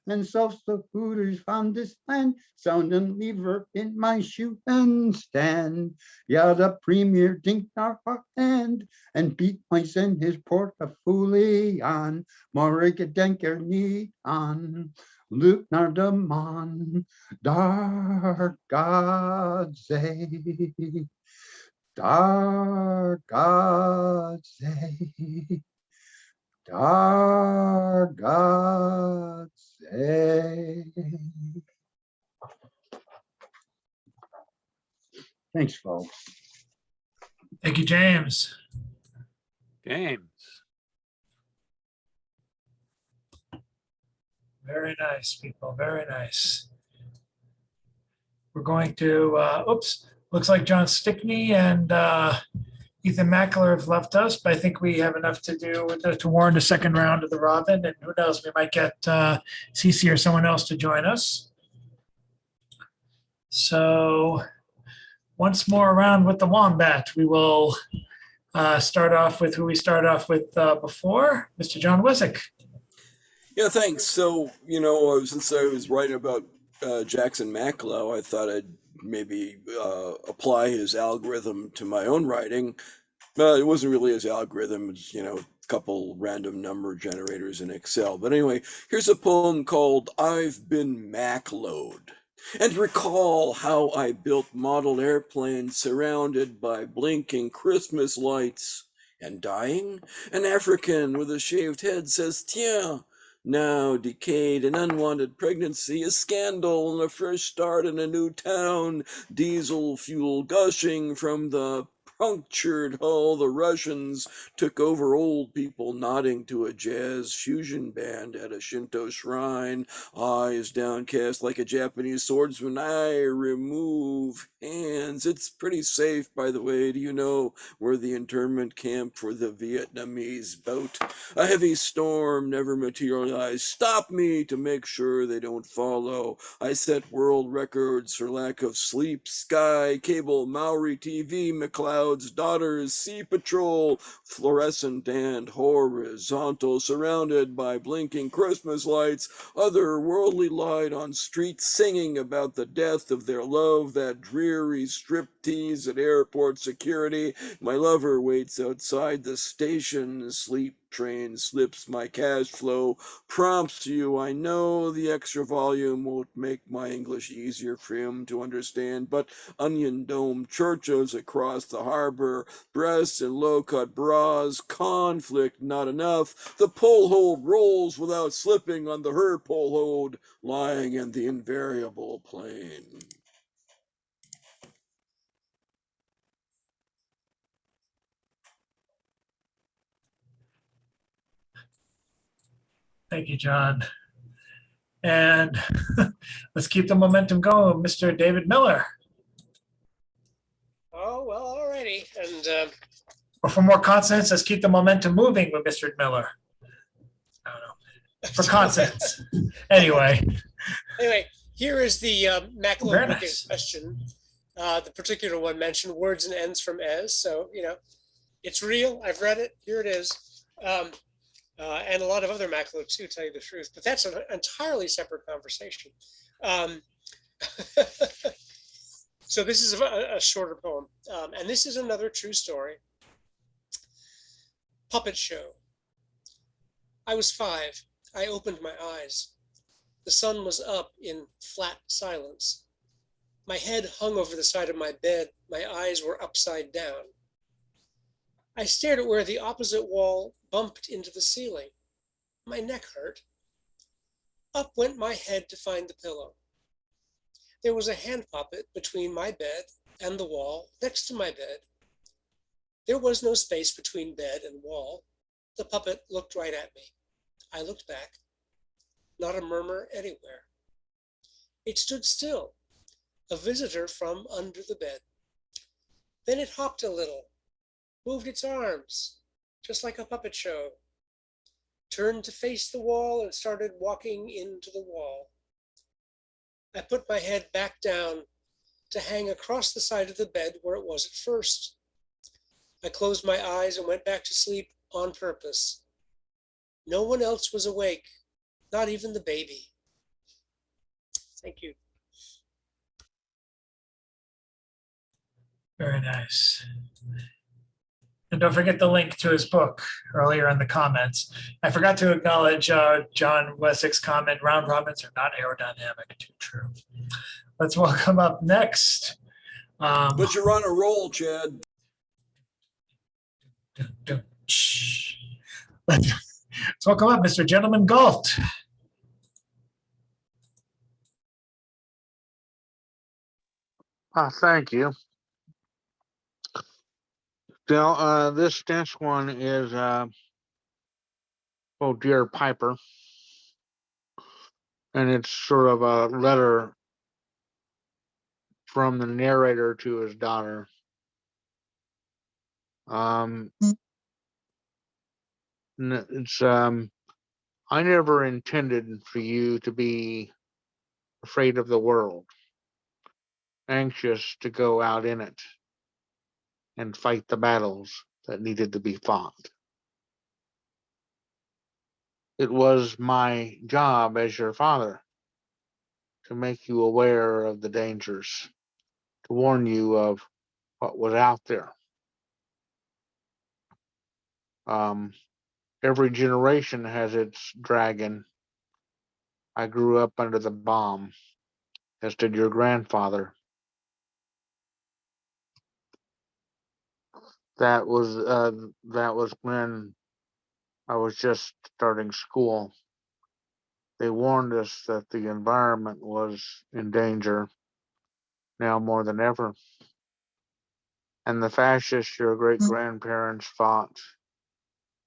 En zelfs de voeders van dit land zouden liever in mijn schoenen staan. Ja, de premier denkt naar haar hand en biedt mij zijn his portfolio aan. Maar ik denk er niet aan. Look naar de man, daar gaat zij. Daar gaat zij. Daar gaat zij. Thanks, folks. Thank you, James. James. Very nice, people. Very nice. We're going to, oops, looks like John Stickney and Ethan Mackler have left us, but I think we have enough to do to warrant a second round of the Robin. And who knows, we might get Cece or someone else to join us. So once more around with the Wombat, we will start off with who we started off with before, Mr. John Wesick. Yeah, thanks. So, since I was writing about Jackson Macklow, I thought I'd maybe apply his algorithm to my own writing. It wasn't really his algorithm, it's, a couple random number generators in Excel. But anyway, here's a poem called I've Been Macklowed. And recall how I built model airplanes surrounded by blinking Christmas lights. And dying, an African with a shaved head says, Tiens, now decayed and unwanted pregnancy, a scandal and a fresh start in a new town, diesel fuel gushing from the punctured hull. The Russians took over old people nodding to a jazz fusion band at a Shinto shrine, eyes downcast like a Japanese swordsman. I remove hands. It's pretty safe, by the way. Do you know where the internment camp for the Vietnamese boat? A heavy storm never materialized. Stop me to make sure they don't follow. I set world records for lack of sleep. Sky, cable, Maori TV, McLeod's daughters, Sea Patrol, fluorescent and horizontal, surrounded by blinking Christmas lights, otherworldly light on streets singing about the death of their love, that dreary striptease at airport security. My lover waits outside the station, sleep train slips my cash flow, prompts you. I know the extra volume won't make my English easier for him to understand, but onion dome churches across the harbor, breasts and low-cut bras, conflict not enough. The pole hold rolls without slipping on the her pole hold, lying in the invariable plane. Thank you, John. And let's keep the momentum going, Mr. David Miller. Oh, well, alrighty. And Or for more consonants, let's keep the momentum moving with Mr. Miller. I don't know. For consonants. Anyway. Anyway, here is the Mackler Very book nice. in question. The particular one mentioned words and ends from as. So, you know, it's real. I've read it. Here it is. And a lot of other Mackler too, tell you the truth. But that's an entirely separate conversation. So this is a shorter poem. And this is another true story. Puppet show. I was 5. I opened my eyes. The sun was up in flat silence. My head hung over the side of my bed. My eyes were upside down. I stared at where the opposite wall bumped into the ceiling. My neck hurt. Up went my head to find the pillow. There was a hand puppet between my bed and the wall next to my bed. There was no space between bed and wall. The puppet looked right at me. I looked back. Not a murmur anywhere. It stood still, a visitor from under the bed. Then it hopped a little, moved its arms, just like a puppet show, turned to face the wall and started walking into the wall. I put my head back down to hang across the side of the bed where it was at first. I closed my eyes and went back to sleep on purpose. No one else was awake, not even the baby. Thank you. Very nice. And don't forget the link to his book earlier in the comments. I forgot to acknowledge John Wesick's comment, round robins are not aerodynamic. Too true. Let's welcome up next. But you're on a roll, Chad. Let's welcome up Mr. Gentleman Galt. Thank you. Now, this next one is Oh Dear Piper. And it's sort of a letter from the narrator to his daughter. It's I never intended for you to be afraid of the world, anxious to go out in it and fight the battles that needed to be fought. It was my job as your father to make you aware of the dangers, to warn you of what was out there. Every generation has its dragon. I grew up under the bomb, as did your grandfather. That was when I was just starting school. They warned us that the environment was in danger now more than ever. And the fascists your great grandparents fought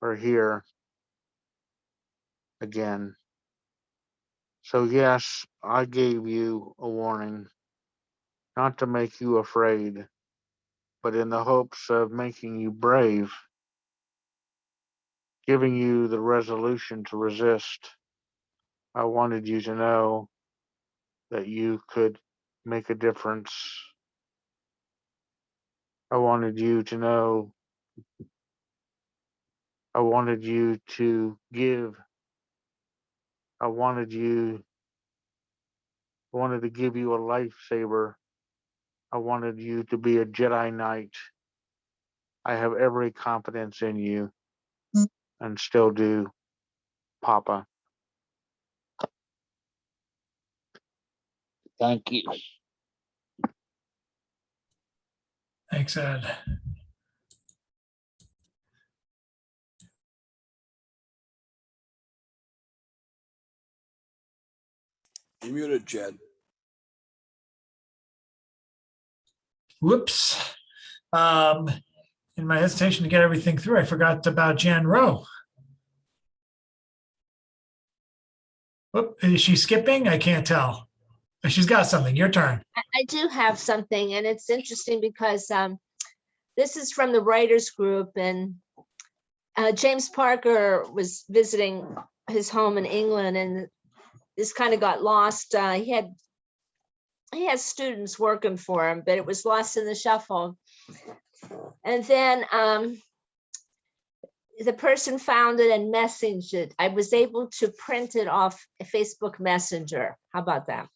are here again. So yes, I gave you a warning, not to make you afraid, but in the hopes of making you brave, giving you the resolution to resist. I wanted you to know that you could make a difference. I wanted you to know. I wanted you to give. I wanted to give you a lifesaver. I wanted you to be a Jedi Knight. I have every confidence in you and still do, Papa. Thank you. Thanks, Ed. You're muted, Chad. Whoops. In my hesitation to get everything through, I forgot about Jan Rowe. Whoop, is she skipping? I can't tell. She's got something. Your turn. I do have something, and it's interesting because this is from the writers group, and James Parker was visiting his home in England, and this kind of got lost. He had students working for him, but it was lost in the shuffle. And then the person found it and messaged it. I was able to print it off a Facebook Messenger. How about that?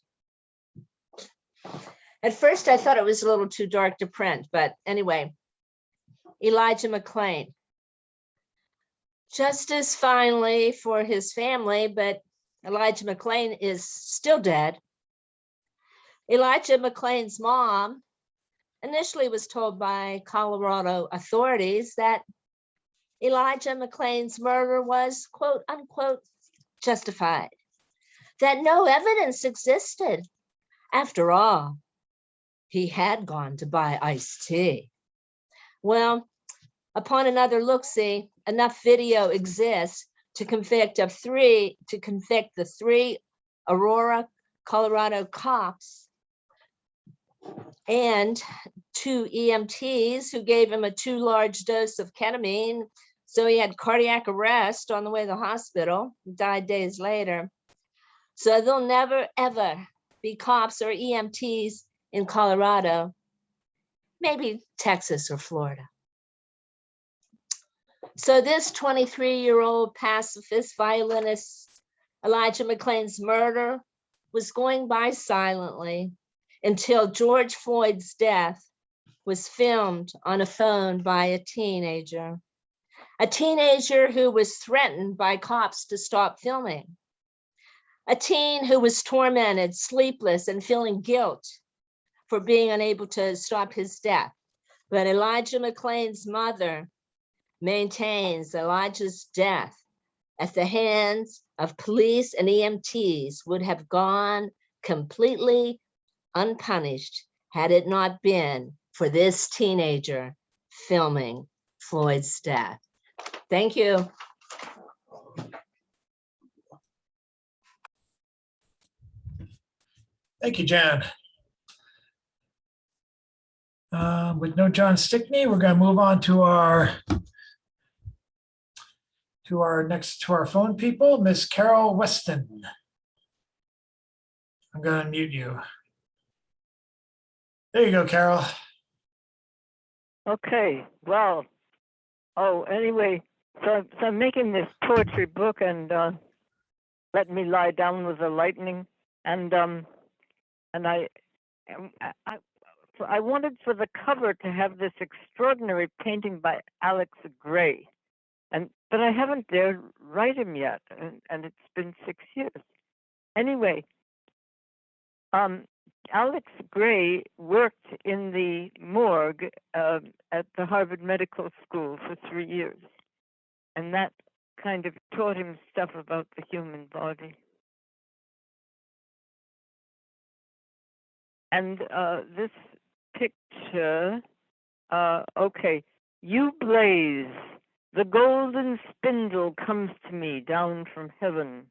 At first, I thought it was a little too dark to print, but anyway, Elijah McClain. Justice finally for his family, but Elijah McClain is still dead. Elijah McClain's mom initially was told by Colorado authorities that Elijah McClain's murder was, quote unquote, justified, that no evidence existed. After all, he had gone to buy iced tea. Well, upon another look-see, enough video exists to convict the three Aurora, Colorado cops and 2 EMTs who gave him a too large dose of ketamine. So he had cardiac arrest on the way to the hospital, died days later. So there'll never, ever be cops or EMTs in Colorado, maybe Texas or Florida. So this 23-year-old pacifist violinist, Elijah McClain's murder was going by silently until George Floyd's death was filmed on a phone by a teenager who was threatened by cops to stop filming. A teen who was tormented, sleepless, and feeling guilt for being unable to stop his death. But Elijah McClain's mother maintains Elijah's death at the hands of police and EMTs would have gone completely unpunished had it not been for this teenager filming Floyd's death. Thank you. Thank you, Jan. With no John Stickney, we're going to move on to our phone people, Miss Carol Weston. I'm going to mute you. There you go, Carol. Okay, well, anyway, so I'm making this poetry book, and Let Me Lie Down with the Lightning, and I wanted for the cover to have this extraordinary painting by Alex Gray, but I haven't dared write him yet, and it's been 6 years. Anyway, Alex Gray worked in the morgue at the Harvard Medical School for 3 years, and that kind of taught him stuff about the human body. And this picture, okay, you blaze, the golden spindle comes to me down from heaven,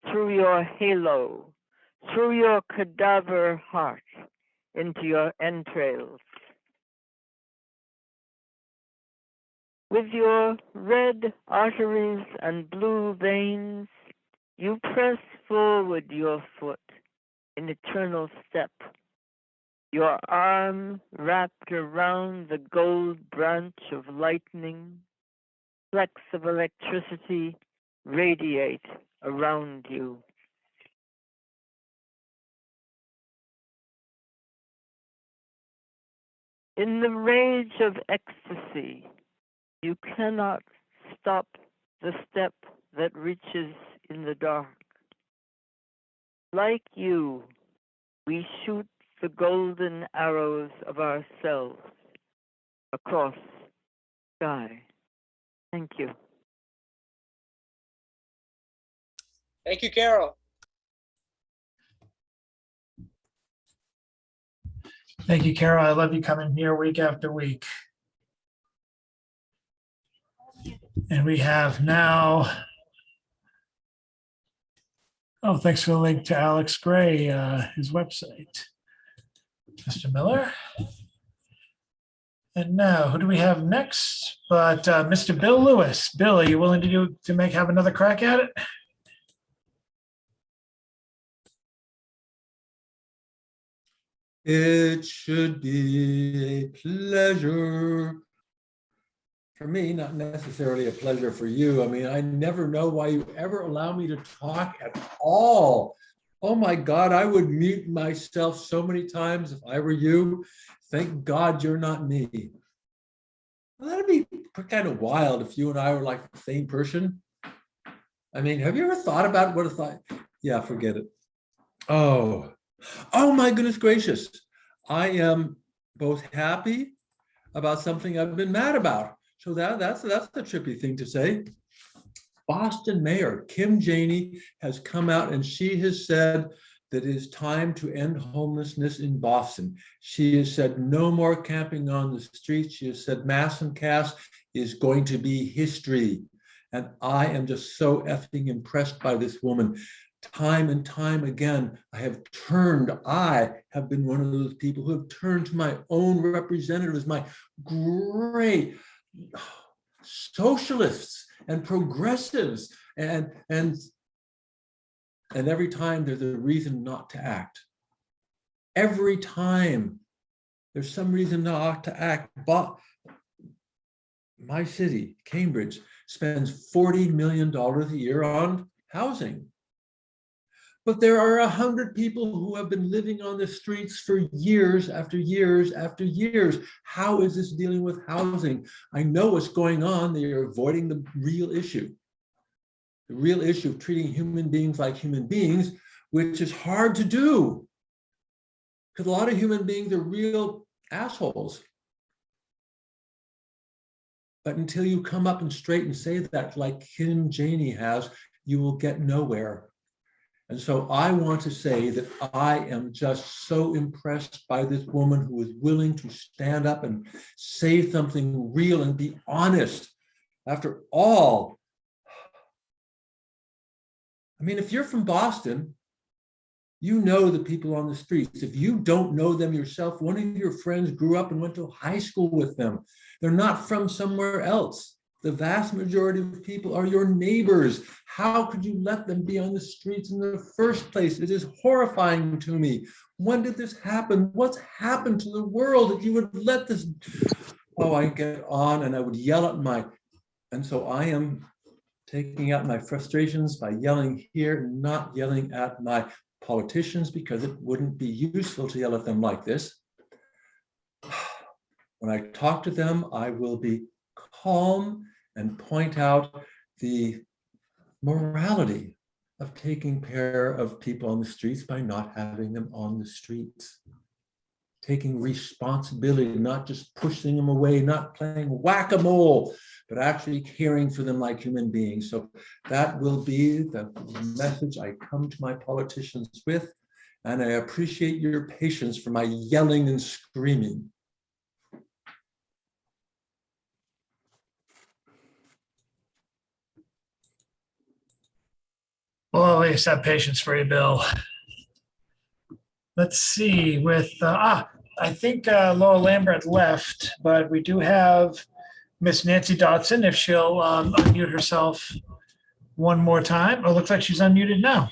through your halo, through your cadaver heart, into your entrails. With your red arteries and blue veins, you press forward your foot in eternal step, your arm wrapped around the gold branch of lightning, flecks of electricity radiate around you. In the rage of ecstasy, you cannot stop the step that reaches in the dark. Like you, we shoot the golden arrows of ourselves across sky. Thank you. Thank you, Carol. Thank you, Carol. I love you coming here week after week. And we have now Oh, thanks for the link to Alex Gray, his website. Mr. Miller. And now, who do we have next? But Mr. Bill Lewis. Bill, are you willing to have another crack at it? It should be a pleasure for me, not necessarily a pleasure for you. I mean, I never know why you ever allow me to talk at all. Oh my God, I would mute myself so many times if I were you. Thank God you're not me. Well, that'd be kind of wild if you and I were like the same person. I mean, have you ever thought about what a thought? Yeah, forget it. Oh my goodness gracious. I am both happy about something I've been mad about. So that's the trippy thing to say. Boston Mayor Kim Janey has come out and she has said that it is time to end homelessness in Boston. She has said no more camping on the streets. She has said mass and cast is going to be history. And I am just so effing impressed by this woman. Time and time again, I have been one of those people who have turned to my own representatives, my great socialists and progressives, and every time there's a reason not to act. Every time there's some reason not to act. But my city, Cambridge, spends $40 million a year on housing. But there are 100 people who have been living on the streets for years after years after years. How is this dealing with housing? I know what's going on. They are avoiding the real issue. The real issue of treating human beings like human beings, which is hard to do. Because a lot of human beings are real assholes. But until you come up and straight and say that like Kim Janey has, you will get nowhere. And so I want to say that I am just so impressed by this woman who is willing to stand up and say something real and be honest. After all, I mean, if you're from Boston, you know the people on the streets. If you don't know them yourself, one of your friends grew up and went to high school with them. They're not from somewhere else. The vast majority of people are your neighbors. How could you let them be on the streets in the first place? It is horrifying to me. When did this happen? What's happened to the world that you would let this? Oh, I get on and I would yell at and so I am taking out my frustrations by yelling here, not yelling at my politicians because it wouldn't be useful to yell at them like this. When I talk to them, I will be calm and point out the morality of taking care of people on the streets by not having them on the streets. Taking responsibility, not just pushing them away, not playing whack-a-mole, but actually caring for them like human beings. So that will be the message I come to my politicians with, and I appreciate your patience for my yelling and screaming. Well, at least have patience for you, Bill. Let's see with, I think Laura Lambert left, but we do have Miss Nancy Dodson, if she'll unmute herself one more time. Oh, looks like she's unmuted now.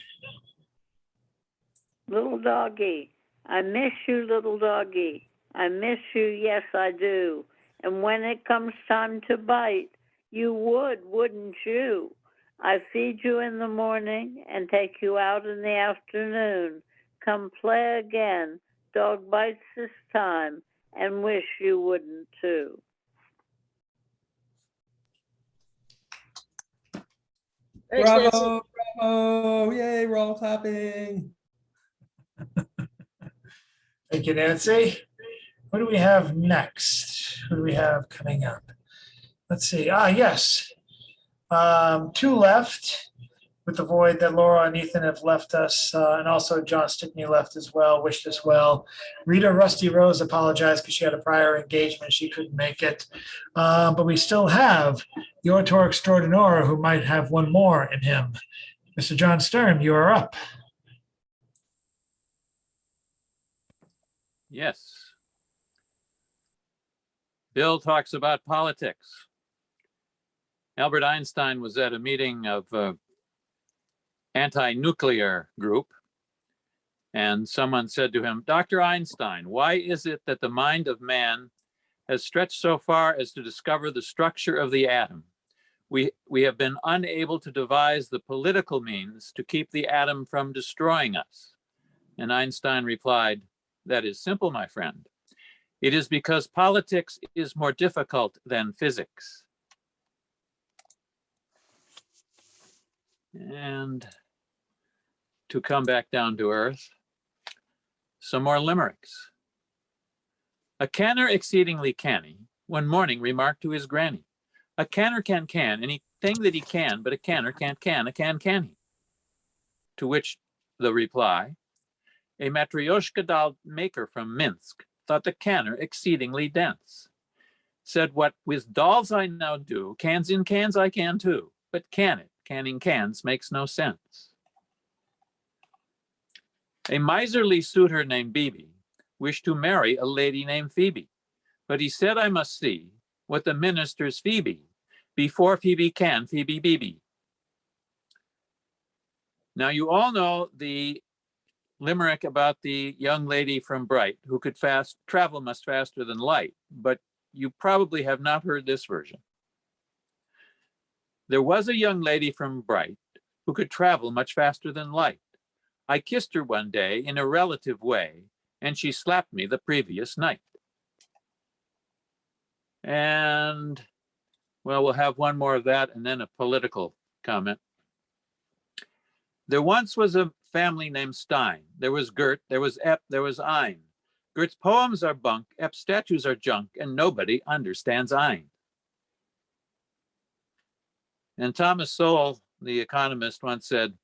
Little doggy, I miss you, little doggy. I miss you, yes, I do. And when it comes time to bite, you would, wouldn't you? I feed you in the morning and take you out in the afternoon. Come play again, dog bites this time, and wish you wouldn't too. Thanks, Bravo, Nancy. bravo, yay, we're all clapping. Thank you, Nancy. What do we have next? Who do we have coming up? Let's see. Yes. Two left with the void that Laura and Ethan have left us, and also John Stickney left as well, wished us well. Rita Rusty Rose apologized because she had a prior engagement. She couldn't make it. But we still have the orator extraordinaire who might have one more in him. Mr. John Stern, you are up. Yes. Bill talks about politics. Albert Einstein was at a meeting of anti-nuclear group, and someone said to him, "Dr. Einstein, why is it that the mind of man has stretched so far as to discover the structure of the atom? We have been unable to devise the political means to keep the atom from destroying us." And Einstein replied, "That is simple, my friend. It is because politics is more difficult than physics." And to come back down to earth, some more limericks. A canner exceedingly canny, one morning remarked to his granny, "A canner can anything that he can, but a canner can't can a can he?" To which the reply, a Matryoshka doll maker from Minsk thought the canner exceedingly dense. Said, "What with dolls I now do, cans in cans I can too, but canning cans makes no sense." A miserly suitor named Bibi wished to marry a lady named Phoebe, but he said, "I must see what the minister's fee be before Phoebe can Phoebe Bibi." Now you all know the limerick about the young lady from Bright who could travel much faster than light, but you probably have not heard this version. There was a young lady from Bright who could travel much faster than light. I kissed her one day in a relative way, and she slapped me the previous night. And, well, we'll have one more of that and then a political comment. There once was a family named Stein. There was Gert, there was Epp, there was Ein. Gert's poems are bunk, Epp's statues are junk, and nobody understands Ein. And Thomas Sowell, the economist, once said,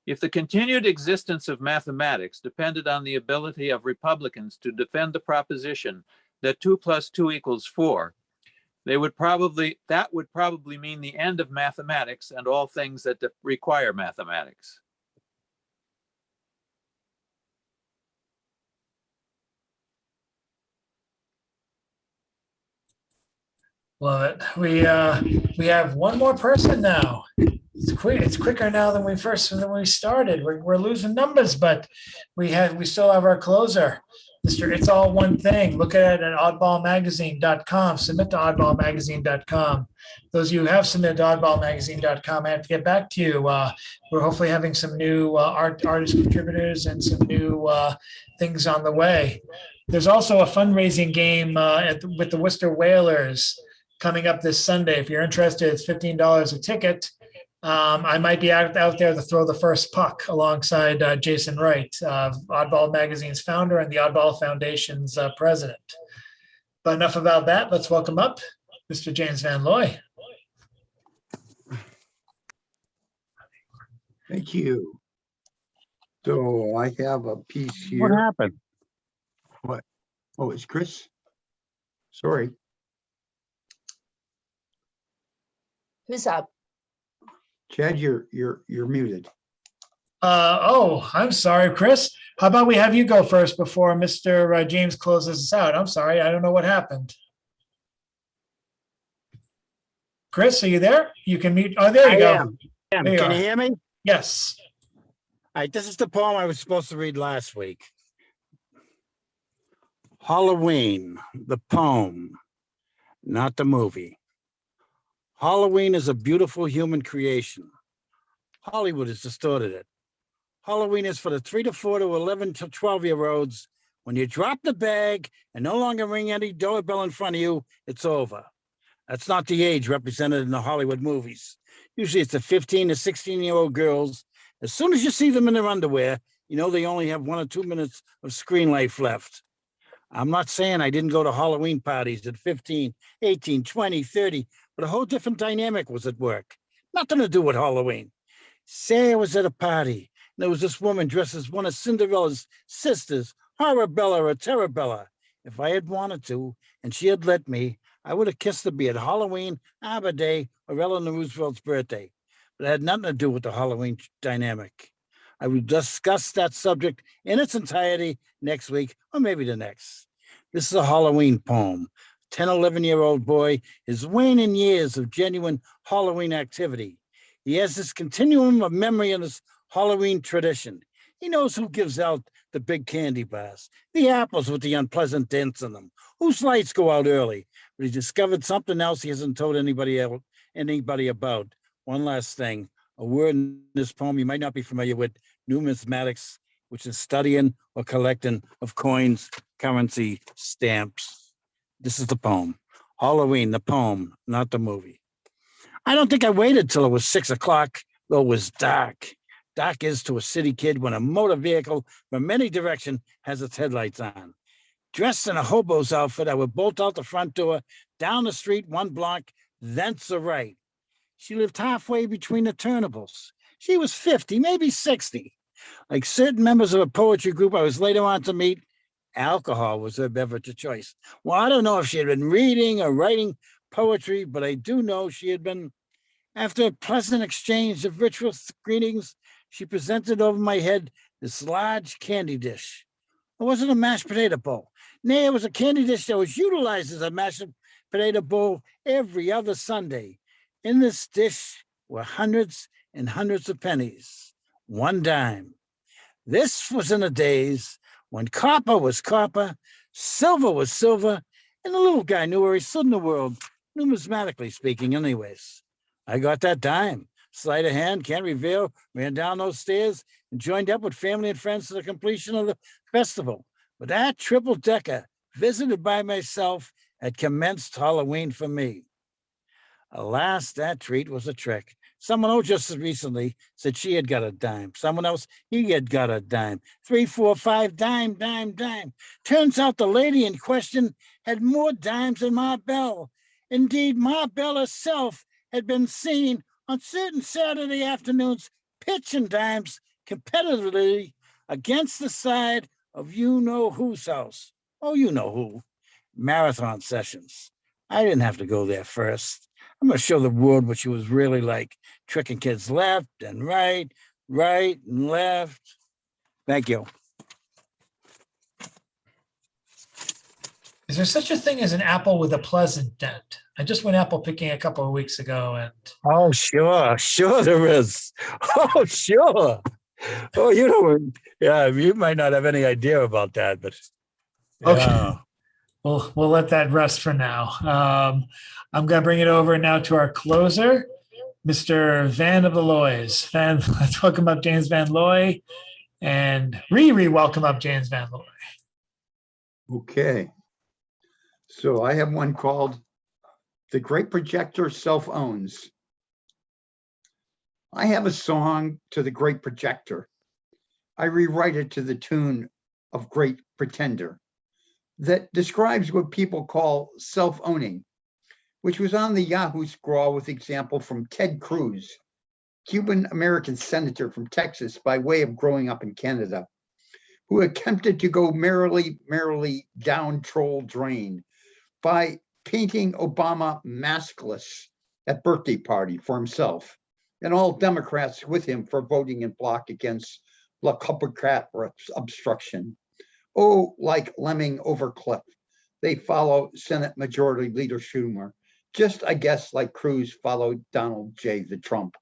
"If the continued existence of mathematics depended on the ability of Republicans to defend the proposition that 2 + 2 = 4, that would probably mean the end of mathematics and all things that require mathematics." Love it. We have one more person now. It's quick. It's quicker now than we started. We're losing numbers, but we still have our closer, Mr. It's All One Thing. Look at it at oddballmagazine.com. Submit to oddballmagazine.com. Those of you who have submitted to oddballmagazine.com, I have to get back to you. We're hopefully having some new artist contributors and some new things on the way. There's also a fundraising game with the Worcester Whalers coming up this Sunday. If you're interested, it's $15 a ticket. I might be out there to throw the first puck alongside Jason Wright, Oddball Magazine's founder and the Oddball Foundation's president. But enough about that. Let's welcome up Mr. James Van Looy. Thank you. So I have a piece here. What happened? What? Oh, it's Chris. Sorry. Who's up? Chad, you're muted. Oh, I'm sorry, Chris. How about we have you go first before Mr. James closes us out? I'm sorry. I don't know what happened. Chris, are you there? You can mute. Oh, there you go. Can There you you are. hear me? Yes. All right, this is the poem I was supposed to read last week. Halloween, the poem, not the movie. Halloween is a beautiful human creation. Hollywood has distorted it. Halloween is for the 3 to 4 to 11 to 12-year-olds. When you drop the bag and no longer ring any doorbell in front of you, it's over. That's not the age represented in the Hollywood movies. Usually it's the 15 to 16-year-old girls. As soon as you see them in their underwear, you know they only have 1 or 2 minutes of screen life left. I'm not saying I didn't go to Halloween parties at 15, 18, 20, 30, but a whole different dynamic was at work. Nothing to do with Halloween. Say I was at a party, and there was this woman dressed as one of Cinderella's sisters, Horribella or Terrabella. If I had wanted to, and she had let me, I would have kissed her, be it Halloween, Arbor Day, or Eleanor Roosevelt's birthday. but it had nothing to do with the Halloween dynamic. I will discuss that subject in its entirety next week, or maybe the next. This is a Halloween poem. 10, 11-year-old boy is waning years of genuine Halloween activity. He has this continuum of memory in his Halloween tradition. He knows who gives out the big candy bars, the apples with the unpleasant dents in them, whose lights go out early. But he discovered something else he hasn't told anybody about. One last thing, a word in this poem you might not be familiar with, numismatics, which is studying or collecting of coins, currency, stamps. This is the poem. Halloween, the poem, not the movie. I don't think I waited till it was 6 o'clock, though it was dark. Dark is to a city kid when a motor vehicle from any direction has its headlights on. Dressed in a hobo's outfit, I would bolt out the front door, down the street 1 block, thence a right. She lived halfway between the turnables. She was 50, maybe 60. Like certain members of a poetry group I was later on to meet, alcohol was her beverage of choice. Well, I don't know if she had been reading or writing poetry, but I do know she had been. After a pleasant exchange of virtuous greetings, she presented over my head this large candy dish. It wasn't a mashed potato bowl. Nay, it was a candy dish that was utilized as a mashed potato bowl every other Sunday. In this dish were hundreds and hundreds of pennies, 1 dime. This was in the days when copper was copper, silver was silver, and the little guy knew where he stood in the world, numismatically speaking anyways. I got that dime, sleight of hand, can't reveal, ran down those stairs and joined up with family and friends to the completion of the festival. But that triple-decker, visited by myself, had commenced Halloween for me. Alas, that treat was a trick. Someone else just recently said she had got a dime. Someone else, he had got a dime. 3, 4, 5, dime, dime, dime. Turns out the lady in question had more dimes than Ma Bell. Indeed, Ma Bell herself had been seen on certain Saturday afternoons pitching dimes competitively against the side of you-know-who's house. Oh, you know who. Marathon sessions. I didn't have to go there first. I'm going to show the world what she was really like, tricking kids left and right, right and left. Thank you. Is there such a thing as an apple with a pleasant dent? I just went apple picking a couple of weeks ago, and Oh, sure there is. Oh, sure. Oh, you know, yeah, you might not have any idea about that, but Okay. yeah. we'll let that rest for now. I'm going to bring it over now to our closer, Mr. Van of the Loys. Van, let's welcome up James Van Loy, and welcome up James Van Loy. Okay. So I have one called The Great Projector Self-Owns. I have a song to the Great Projector. I rewrite it to the tune of Great Pretender that describes what people call self-owning, which was on the Yahoo scrawl with example from Ted Cruz, Cuban-American senator from Texas by way of growing up in Canada, who attempted to go merrily down troll drain by painting Obama maskless at birthday party for himself, and all Democrats with him for voting in bloc against La Coppercat obstruction. Oh, like lemming over cliff, they follow Senate Majority Leader Schumer, just, I guess, like Cruz followed Donald J. the Trump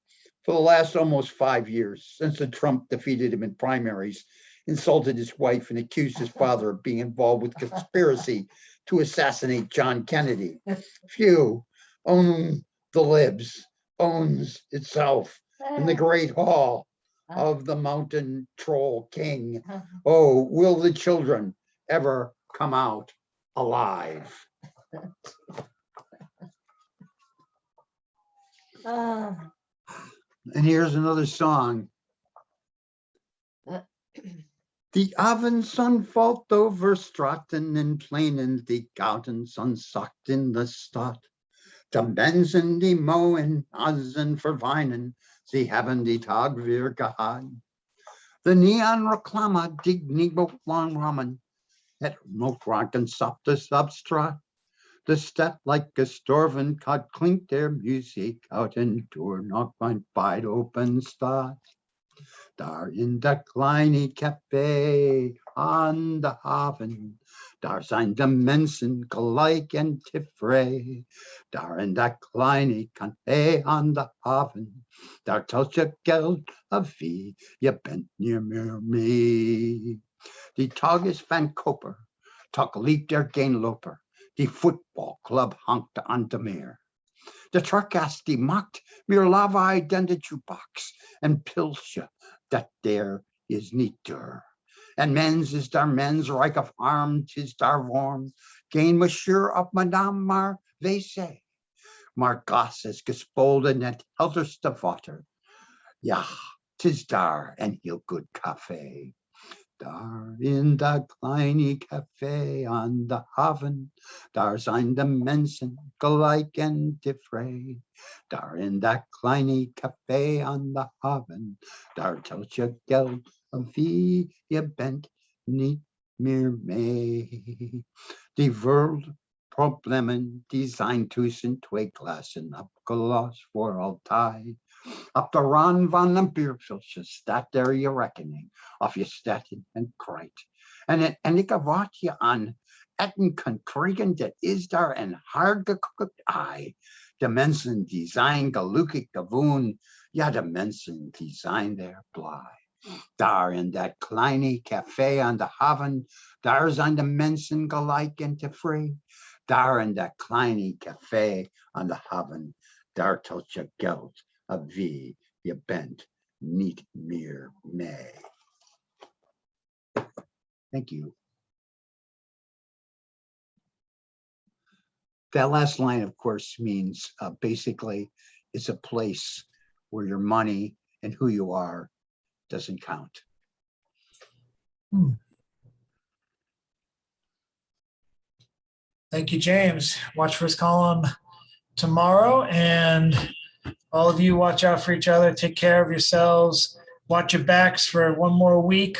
for the last almost 5 years, since the Trump defeated him in primaries, insulted his wife, and accused his father of being involved with conspiracy to assassinate John Kennedy. Phew, own the libs, owns itself in the great hall of the mountain troll king. Oh, will the children ever come out alive? And here's another song. The avondson valt over straten en pleinen, die gouden zon zakt in de stad. De mensen die moen, azen verwijnen, ze hebben die tag weer gehad. De neon-reclama die niet lang rammen, het mookraken sap de substraat. The stad like a storven cod klinkt their music out en door nog mijn wide open staat. Daar in dat kleine café aan de haven, daar zijn de mensen gelijk en tevreden. Daar in dat kleine café aan de haven, daar telt je geld of wie, je bent niet meer mee. Die tag is van koper, tag liep er geen loper. Die voetbalclub hangt aan de meer. De truckast die maakt meer lawaai dan de jukebox. En pilsje, dat there is niet duur. En mens is daar mens, rijk of arm, tis daar warm. Geen monsieur of madame, maar wc. Maar gas is gespolden net helderste water. Ja, tis daar en heel goed café. Daar in dat kleine café aan de haven, daar zijn de mensen gelijk en tevreden. Daar in dat kleine café aan de haven, daar telt je geld of wie je bent niet meer mee. Die wereldproblemen, die zijn tussen twee glazen opgelost voor altijd. Op de rand van een bierviltje staat er je rekening of je staat in een krijt. En ik wat je aan eten kan krijgen, dat is daar een hardgekookt ei. De mensen die zijn gelukkig gewoon, ja de mensen die zijn er blij. Daar in dat kleine café aan de haven, daar zijn de mensen gelijk en tevreden. Daar in dat kleine café aan de haven, daar telt je geld of wie je bent niet meer mee. Thank you. That last line, of course, means basically it's a place where your money and who you are doesn't count. Thank you, James. Watch for his column tomorrow, and all of you watch out for each other. Take care of yourselves. Watch your backs for one more week.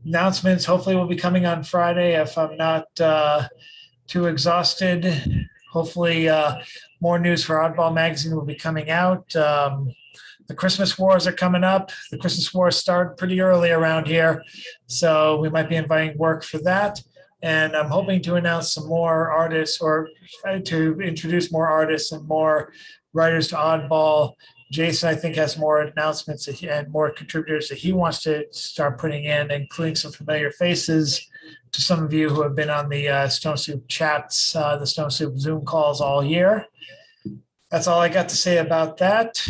Announcements hopefully will be coming on Friday if I'm not too exhausted. Hopefully more news for Oddball Magazine will be coming out. The Christmas wars are coming up. The Christmas wars start pretty early around here, so we might be inviting work for that. And I'm hoping to announce some more artists, or to introduce more artists and more writers to Oddball. Jason, I think, has more announcements and more contributors that he wants to start putting in, including some familiar faces to some of you who have been on the Stone Soup chats, the Stone Soup Zoom calls all year. That's all I got to say about that.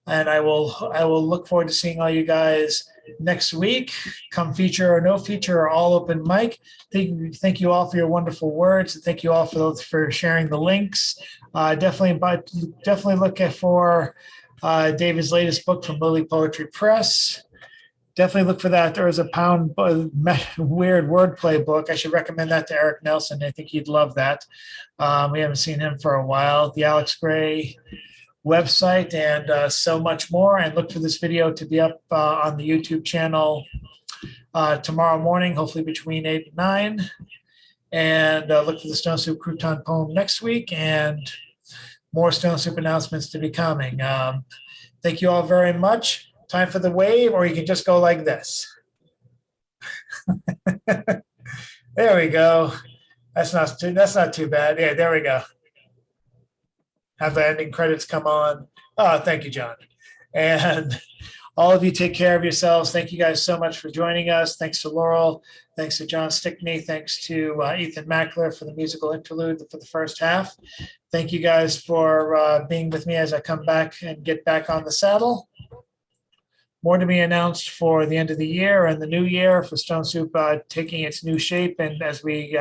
And I will look forward to seeing all you guys next week. Come feature or no feature or all open mic. Thank you all for your wonderful words. Thank you all for sharing the links. Definitely look for David's latest book from Lily Poetry Press. Definitely look for that. There is a pound weird wordplay book. I should recommend that to Eric Nelson. I think he'd love that. We haven't seen him for a while. The Alex Gray website, and so much more. And look for this video to be up on the YouTube channel tomorrow morning, hopefully between 8 and 9. And look for the Stone Soup Crouton poem next week, and more Stone Soup announcements to be coming. Thank you all very much. Time for the wave, or you can just go like this. There we go. That's not too bad. Yeah, there we go. Have the ending credits come on. Oh, thank you, John. And all of you take care of yourselves. Thank you guys so much for joining us. Thanks to Laurel. Thanks to John Stickney. Thanks to Ethan Mackler for the musical interlude for the first half. Thank you guys for being with me as I come back and get back on the saddle. More to be announced for the end of the year and the new year for Stone Soup taking its new shape, and as we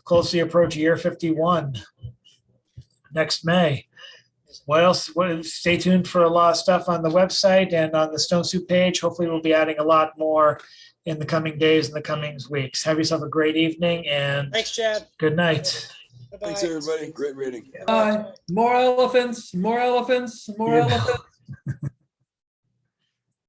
closely approach year 51 next May. What else? Stay tuned for a lot of stuff on the website and on the Stone Soup page. Hopefully we'll be adding a lot more in the coming days and the coming weeks. Have yourself a great evening, and Thanks, Chad. good night. Bye-bye. Thanks, everybody. Great reading. More elephants, more elephants, more elephants.